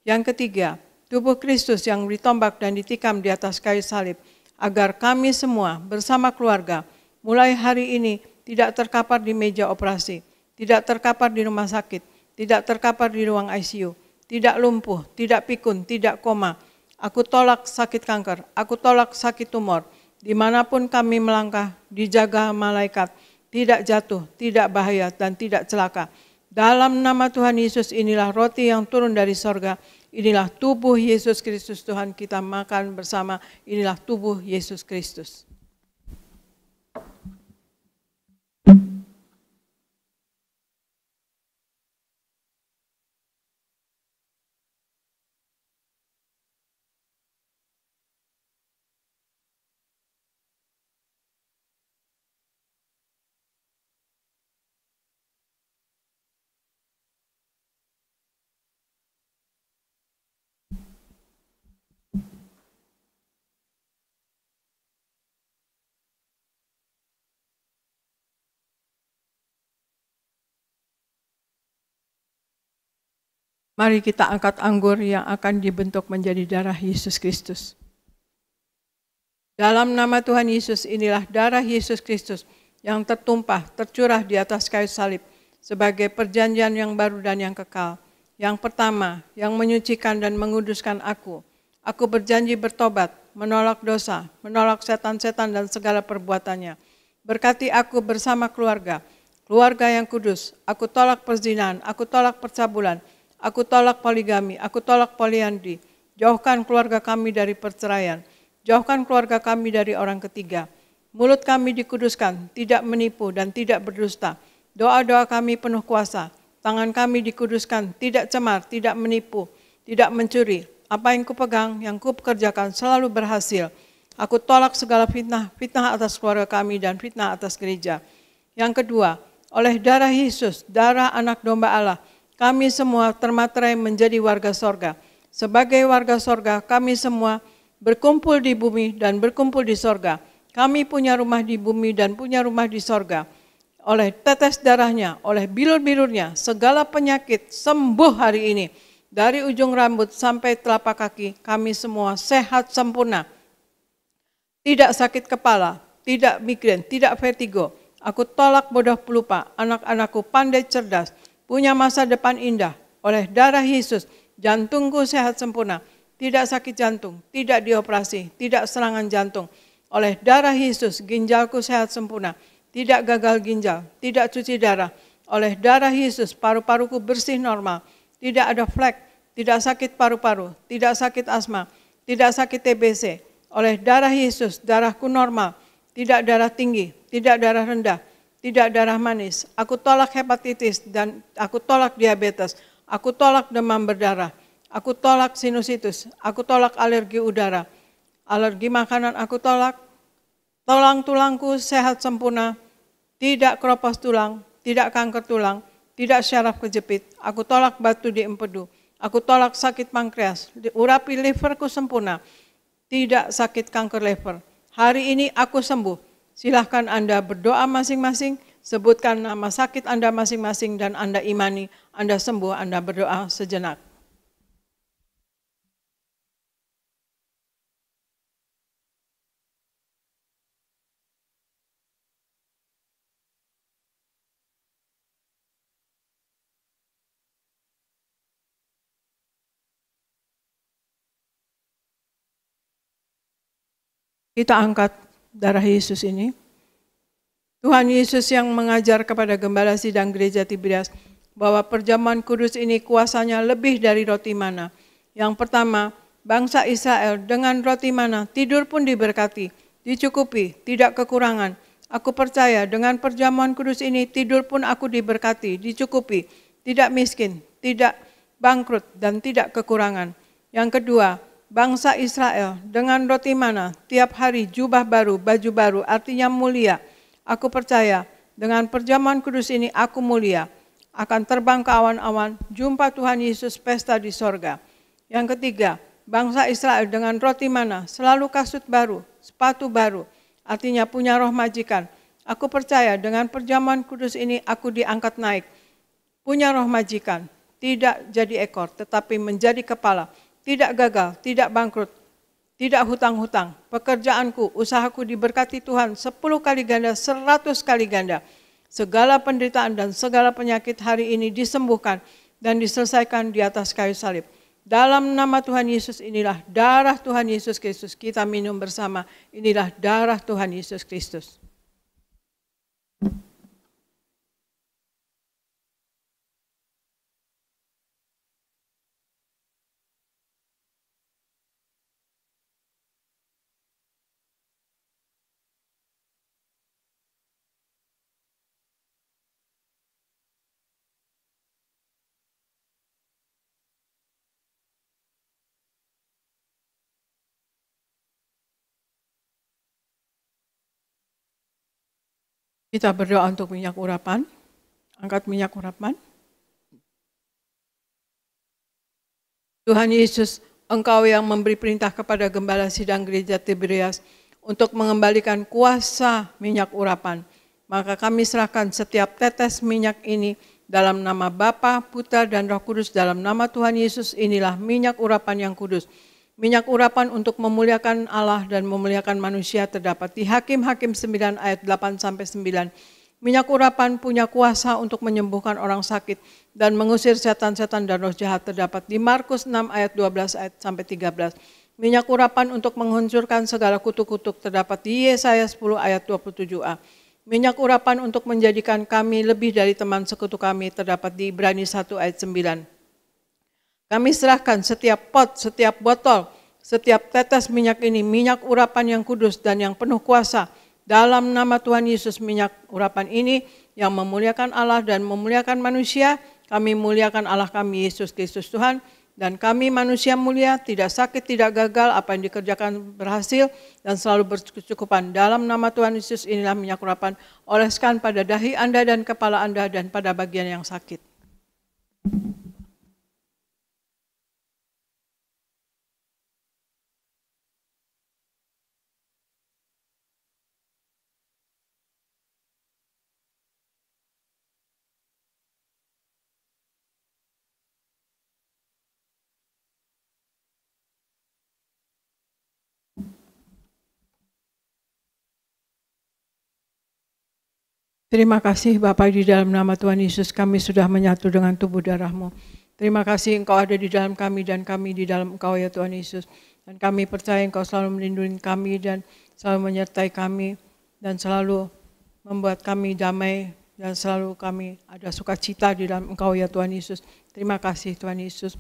Yang ketiga, tubuh Kristus yang ditombak dan ditikam di atas kayu salib agar kami semua bersama keluarga mulai hari ini tidak terkapar di meja operasi, tidak terkapar di rumah sakit, tidak terkapar di ruang ICU, tidak lumpuh, tidak pikun, tidak koma. Aku tolak sakit kanker, aku tolak sakit tumor. Dimanapun kami melangkah, dijaga malaikat, tidak jatuh, tidak bahaya, dan tidak celaka. Dalam nama Tuhan Yesus, inilah roti yang turun dari sorga. Inilah tubuh Yesus Kristus, Tuhan kita makan bersama. Inilah tubuh Yesus Kristus. Mari kita angkat anggur yang akan dibentuk menjadi darah Yesus Kristus. Dalam nama Tuhan Yesus, inilah darah Yesus Kristus yang tertumpah, tercurah di atas kayu salib sebagai perjanjian yang baru dan yang kekal. Yang pertama, yang menyucikan dan menguduskan aku. Aku berjanji bertobat, menolak dosa, menolak setan-setan dan segala perbuatannya. Berkati aku bersama keluarga yang kudus. Aku tolak perzinahan, aku tolak percabulan, aku tolak poligami, aku tolak poliandri. Jauhkan keluarga kami dari perceraian. Jauhkan keluarga kami dari orang ketiga. Mulut kami dikuduskan, tidak menipu dan tidak berdusta. Doa-doa kami penuh kuasa. Tangan kami dikuduskan, tidak cemar, tidak menipu, tidak mencuri. Apa yang kupegang, yang kupekerjakan selalu berhasil. Aku tolak segala fitnah, fitnah atas keluarga kami dan fitnah atas gereja. Yang kedua, oleh darah Yesus, darah anak domba Allah, kami semua termaterai menjadi warga sorga. Sebagai warga sorga, kami semua berkumpul di bumi dan berkumpul di sorga. Kami punya rumah di bumi dan punya rumah di sorga. Oleh tetes darahnya, oleh bilur-bilurnya, segala penyakit sembuh hari ini. Dari ujung rambut sampai telapak kaki, kami semua sehat sempurna. Tidak sakit kepala, tidak migrain, tidak vertigo. Aku tolak bodoh pelupa, anak-anakku pandai cerdas, punya masa depan indah. Oleh darah Yesus, jantungku sehat sempurna. Tidak sakit jantung, tidak dioperasi, tidak serangan jantung. Oleh darah Yesus, ginjalku sehat sempurna. Tidak gagal ginjal, tidak cuci darah. Oleh darah Yesus, paru-paruku bersih normal. Tidak ada flek, tidak sakit paru-paru, tidak sakit asma, tidak sakit TBC. Oleh darah Yesus, darahku normal. Tidak darah tinggi, tidak darah rendah, tidak darah manis. Aku tolak hepatitis dan aku tolak diabetes. Aku tolak demam berdarah. Aku tolak sinusitis, aku tolak alergi udara, alergi makanan aku tolak, tulang-tulangku sehat sempurna, tidak keropos tulang, tidak kanker tulang, tidak syaraf kejepit, aku tolak batu di empedu, aku tolak sakit pankreas, urapi liverku sempurna, tidak sakit kanker liver. Hari ini aku sembuh, silahkan Anda berdoa masing-masing, sebutkan nama sakit Anda masing-masing dan Anda imani, Anda sembuh, Anda berdoa sejenak. Kita angkat darah Yesus ini. Tuhan Yesus yang mengajar kepada gembala sidang gereja Tiberias bahwa perjamuan kudus ini kuasanya lebih dari roti mana. Yang pertama, bangsa Israel dengan roti mana tidur pun diberkati, dicukupi, tidak kekurangan. Aku percaya dengan perjamuan kudus ini tidur pun aku diberkati, dicukupi, tidak miskin, tidak bangkrut dan tidak kekurangan. Yang kedua, bangsa Israel dengan roti mana tiap hari jubah baru, baju baru, artinya mulia. Aku percaya dengan perjamuan kudus ini aku mulia. Akan terbang ke awan-awan, jumpa Tuhan Yesus pesta di sorga. Yang ketiga, bangsa Israel dengan roti mana selalu kasut baru, sepatu baru, artinya punya roh majikan. Aku percaya dengan perjamuan kudus ini aku diangkat naik. Punya roh majikan, tidak jadi ekor tetapi menjadi kepala. Tidak gagal, tidak bangkrut, tidak hutang-hutang. Pekerjaanku, usahaku diberkati Tuhan 10 kali ganda, 100 kali ganda. Segala penderitaan dan segala penyakit hari ini disembuhkan dan diselesaikan di atas kayu salib. Dalam nama Tuhan Yesus inilah darah Tuhan Yesus Kristus. Kita minum bersama, inilah darah Tuhan Yesus Kristus. Kita berdoa untuk minyak urapan. Angkat minyak urapan. Tuhan Yesus, Engkau yang memberi perintah kepada gembala sidang gereja Tiberias untuk mengembalikan kuasa minyak urapan. Maka kami serahkan setiap tetes minyak ini dalam nama Bapa, Putra, dan Roh Kudus, dalam nama Tuhan Yesus, inilah minyak urapan yang kudus. Minyak urapan untuk memuliakan Allah dan memuliakan manusia terdapat di Hakim-Hakim 9 ayat 8-9. Minyak urapan punya kuasa untuk menyembuhkan orang sakit dan mengusir setan-setan dan roh jahat terdapat di Markus 6 ayat 12 ayat sampai 13. Minyak urapan untuk menghancurkan segala kutuk-kutuk terdapat di Yesaya 10 ayat 27a. Minyak urapan untuk menjadikan kami lebih dari teman sekutu kami terdapat di Ibrani 1 ayat 9. Kami serahkan setiap pot, setiap botol, setiap tetes minyak ini, minyak urapan yang kudus dan yang penuh kuasa. Dalam nama Tuhan Yesus, minyak urapan ini yang memuliakan Allah dan memuliakan manusia, kami muliakan Allah kami, Yesus Kristus Tuhan. Dan kami manusia mulia, tidak sakit, tidak gagal, apa yang dikerjakan berhasil, dan selalu berkecukupan. Dalam nama Tuhan Yesus, inilah minyak urapan, oleskan pada dahi Anda dan kepala Anda, dan pada bagian yang sakit. Terima kasih Bapa, di dalam nama Tuhan Yesus kami sudah menyatu dengan tubuh darah-Mu. Terima kasih Engkau ada di dalam kami dan kami di dalam Engkau ya Tuhan Yesus. Dan kami percaya Engkau selalu melindungi kami dan selalu menyertai kami dan selalu membuat kami damai dan selalu kami ada sukacita di dalam Engkau ya Tuhan Yesus. Terima kasih Tuhan Yesus.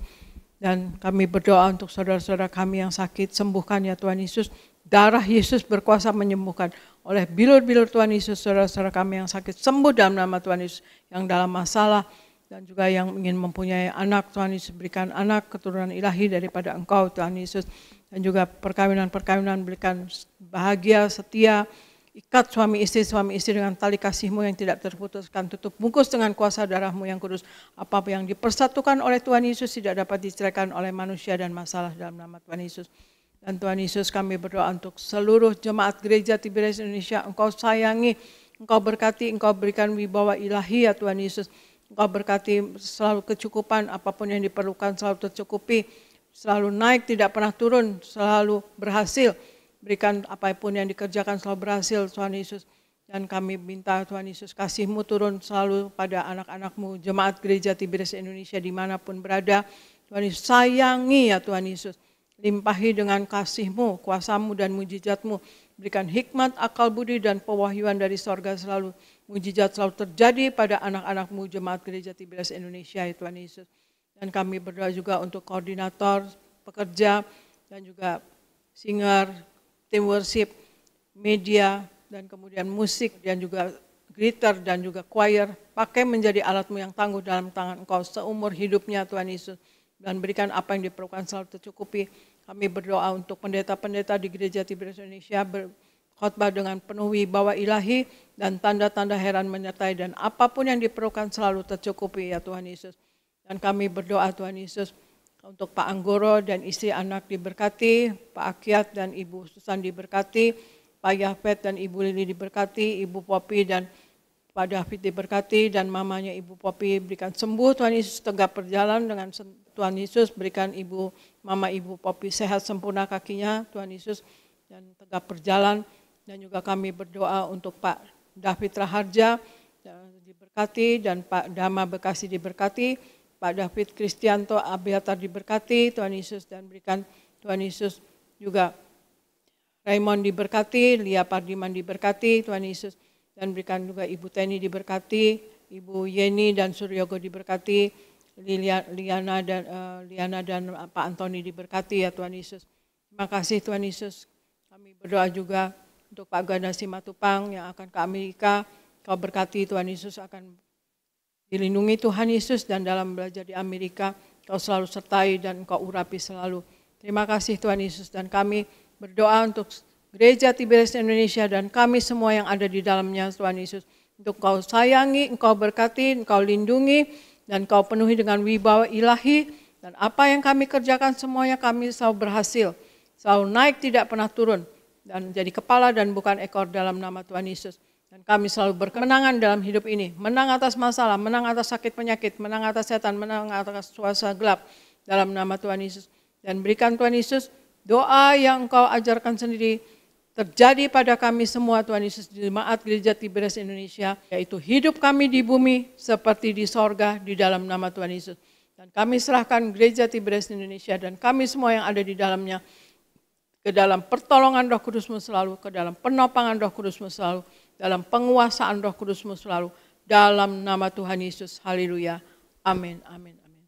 Dan kami berdoa untuk saudara-saudara kami yang sakit, sembuhkan ya Tuhan Yesus. Darah Yesus berkuasa menyembuhkan. Oleh bilur-bilur Tuhan Yesus, saudara-saudara kami yang sakit sembuh dalam nama Tuhan Yesus. Yang dalam masalah dan juga yang ingin mempunyai anak, Tuhan Yesus berikan anak keturunan ilahi daripada Engkau Tuhan Yesus. Dan juga perkawinan-perkawinan berikan bahagia, setia, ikat suami istri dengan tali kasih-Mu yang tidak terputuskan, tutup bungkus dengan kuasa darah-Mu yang kudus. Apa yang dipersatukan oleh Tuhan Yesus tidak dapat diceraikan oleh manusia dan masalah dalam nama Tuhan Yesus. Dan Tuhan Yesus kami berdoa untuk seluruh jemaat gereja Tiberias Indonesia, Engkau sayangi, Engkau berkati, Engkau berikan wibawa ilahi ya Tuhan Yesus. Engkau berkati selalu kecukupan, apapun yang diperlukan selalu tercukupi, selalu naik tidak pernah turun, selalu berhasil. Berikan apapun yang dikerjakan selalu berhasil Tuhan Yesus. Dan kami minta Tuhan Yesus kasih-Mu turun selalu pada anak-anak-Mu, jemaat gereja Tiberias Indonesia dimanapun berada. Tuhan Yesus sayangi ya Tuhan Yesus. Limpahi dengan kasih-Mu, kuasa-Mu dan mujizat-Mu. Berikan hikmat, akal budi dan pewahyuan dari sorga selalu. Mujizat selalu terjadi pada anak-anak-Mu jemaat gereja Tiberias Indonesia ya Tuhan Yesus. Dan kami berdoa juga untuk koordinator, pekerja, dan juga singer, tim worship, media, dan kemudian musik, dan juga greeter, dan juga choir. Pakai menjadi alat-Mu yang tangguh dalam tangan Engkau seumur hidupnya Tuhan Yesus. Dan berikan apa yang diperlukan selalu tercukupi. Kami berdoa untuk pendeta-pendeta di gereja Tiberias Indonesia berkhotbah dengan penuh wibawa ilahi dan tanda-tanda heran menyertai dan apapun yang diperlukan selalu tercukupi ya Tuhan Yesus. Dan kami berdoa Tuhan Yesus untuk Pak Anggoro dan istri anak diberkati, Pak Akyat dan Ibu Susan diberkati, Pak Yafet dan Ibu Lili diberkati, Ibu Popi dan Pak David diberkati, dan mamanya Ibu Popi berikan sembuh Tuhan Yesus, tegap berjalan dengan Tuhan Yesus, berikan Mama Ibu Popi sehat sempurna kakinya Tuhan Yesus dan tegap berjalan. Dan juga kami berdoa untuk Pak David Raharja diberkati dan Pak Dama Bekasi diberkati, Pak David Kristianto Abiatar diberkati Tuhan Yesus, dan berikan Tuhan Yesus juga Raymond diberkati, Lia Pardiman diberkati Tuhan Yesus, dan berikan juga Ibu Teni diberkati, Ibu Yeni dan Suryogo diberkati, Liana dan Pak Antoni diberkati ya Tuhan Yesus. Terima kasih Tuhan Yesus. Kami berdoa juga untuk Pak Ganda Simatupang yang akan ke Amerika. Kau berkati Tuhan Yesus, akan dilindungi Tuhan Yesus, dan dalam belajar di Amerika Kau selalu sertai dan Kau urapi selalu. Terima kasih Tuhan Yesus, dan kami berdoa untuk Gereja Tiberias Indonesia dan kami semua yang ada di dalamnya Tuhan Yesus. Untuk Kau sayangi, Engkau berkati, Engkau lindungi, dan Kau penuhi dengan wibawa ilahi. Dan apa yang kami kerjakan semuanya kami selalu berhasil. Selalu naik tidak pernah turun. Dan jadi kepala dan bukan ekor dalam nama Tuhan Yesus. Dan kami selalu berkemenangan dalam hidup ini. Menang atas masalah, menang atas sakit penyakit, menang atas setan, menang atas kuasa gelap. Dalam nama Tuhan Yesus. Dan berikan Tuhan Yesus doa yang Engkau ajarkan sendiri terjadi pada kami semua Tuhan Yesus di Jemaat Gereja Tiberias Indonesia. Yaitu hidup kami di bumi seperti di sorga di dalam nama Tuhan Yesus. Dan kami serahkan Gereja Tiberias Indonesia dan kami semua yang ada di dalamnya ke dalam pertolongan Roh Kudus-Mu selalu, ke dalam penopangan Roh Kudus-Mu selalu, dalam penguasaan Roh Kudus-Mu selalu, dalam nama Tuhan Yesus. Haleluya. Amin, amin, amin.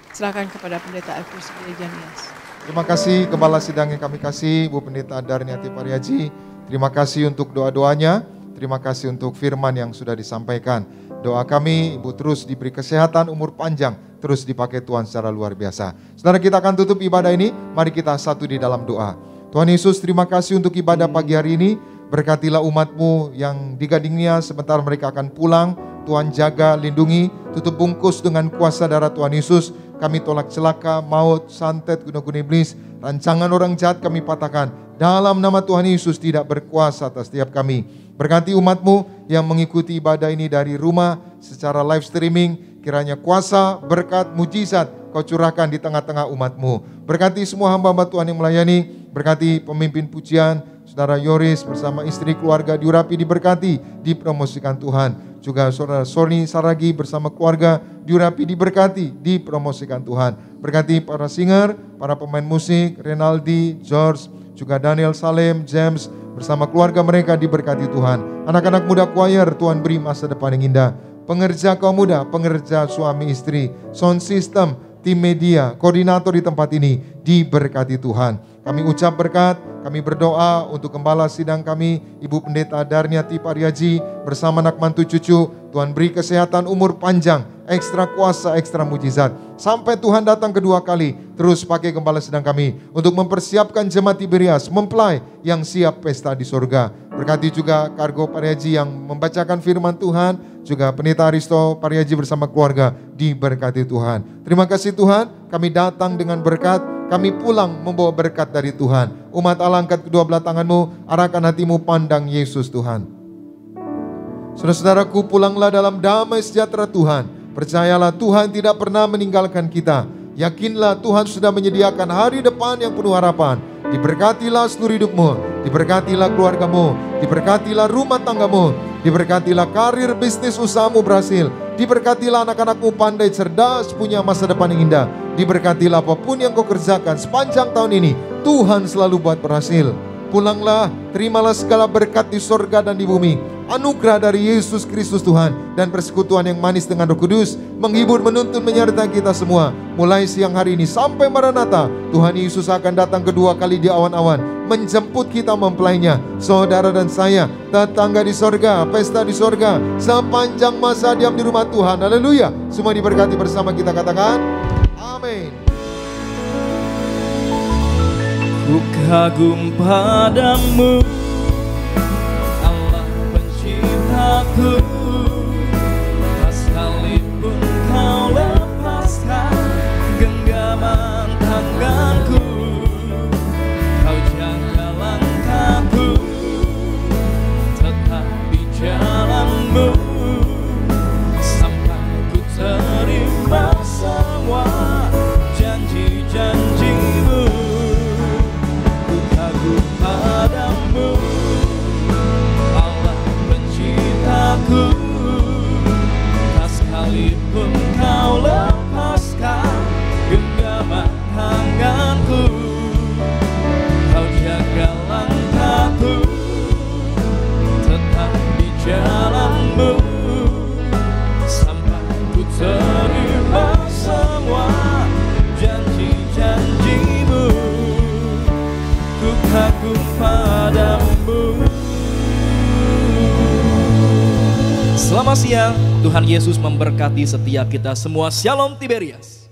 Serahkan kepada Pendeta Elvis Gereja Nias. Terima kasih Gembala Sidang yang kami kasih, Ibu Pendeta Darniati Pariaji. Terima kasih untuk doa-doanya, terima kasih untuk firman yang sudah disampaikan. Doa kami, Ibu terus diberi kesehatan, umur panjang, terus dipakai Tuhan secara luar biasa. Saudara, kita akan tutup ibadah ini, mari kita satu di dalam doa. Tuhan Yesus, terima kasih untuk ibadah pagi hari ini. Berkatilah umat-Mu yang di Gadingnia sebentar mereka akan pulang. Tuhan jaga, lindungi, tutup bungkus dengan kuasa darah Tuhan Yesus. Kami tolak celaka, maut, santet, guna-guna iblis. Rancangan orang jahat kami patahkan. Dalam nama Tuhan Yesus tidak berkuasa atas setiap kami. Berkati umat-Mu yang mengikuti ibadah ini dari rumah secara live streaming. Kiranya kuasa, berkat, mujizat Kau curahkan di tengah-tengah umat-Mu. Berkati semua hamba-hamba Tuhan yang melayani. Berkati pemimpin pujian, Saudara Yoris bersama istri keluarga diurapi, diberkati, dipromosikan Tuhan. Juga Saudara Sony Saragi bersama keluarga diurapi, diberkati, dipromosikan Tuhan. Berkati para singer, para pemain musik, Renaldi, George, juga Daniel Salem, James bersama keluarga mereka diberkati Tuhan. Anak-anak muda choir, Tuhan beri masa depan yang indah. Pengerja kaum muda, pengerja suami istri, sound system, tim media, koordinator di tempat ini diberkati Tuhan. Kami ucap berkat, kami berdoa untuk gembala sidang kami, Ibu Pendeta Darniati Pariaji bersama anak mantu cucu. Tuhan beri kesehatan, umur panjang, ekstra kuasa, ekstra mujizat. Sampai Tuhan datang kedua kali, terus pakai gembala sidang kami untuk mempersiapkan Jemaat Tiberias, mempelai yang siap pesta di surga. Berkati juga Kargo Pariaji yang membacakan firman Tuhan, juga Pendeta Aristo Pariaji bersama keluarga diberkati Tuhan. Terima kasih Tuhan, kami datang dengan berkat, kami pulang membawa berkat dari Tuhan. Umat Allah, angkat kedua belah tanganmu, arahkan hatimu pandang Yesus Tuhan. Saudara-saudaraku, pulanglah dalam damai sejahtera Tuhan. Percayalah Tuhan tidak pernah meninggalkan kita. Yakinlah Tuhan sudah menyediakan hari depan yang penuh harapan. Diberkatilah seluruh hidupmu, diberkatilah keluargamu, diberkatilah rumah tanggamu, diberkatilah karir bisnis usahamu berhasil, diberkatilah anak-anakmu pandai cerdas, punya masa depan yang indah, diberkatilah apapun yang kau kerjakan sepanjang tahun ini, Tuhan selalu buat berhasil. Pulanglah, terimalah segala berkat di sorga dan di bumi. Anugerah dari Yesus Kristus Tuhan dan persekutuan yang manis dengan Roh Kudus menghibur, menuntun, menyertai kita semua. Mulai siang hari ini sampai Maranatha, Tuhan Yesus akan datang kedua kali di awan-awan, menjemput kita mempelainya. Saudara dan saya, tetangga di sorga, pesta di sorga, sepanjang masa diam di rumah Tuhan. Haleluya. Semua diberkati bersama kita katakan, amin. Ku kagum padamu, Allah penciptaku, tak sekalipun kau lepaskan genggaman tanganku, kau jaga langkahku, tetap di jalanmu, sampai ku terima semua janji-janjimu. Padamu, Allah penciptaku, tak sekalipun kau lepaskan genggaman tanganku, kau jaga langkahku, tetap di jalanmu, sampai ku terima semua janji-janjimu. Ku kagum padamu. Selamat siang, Tuhan Yesus memberkati setiap kita semua. Shalom Tiberias.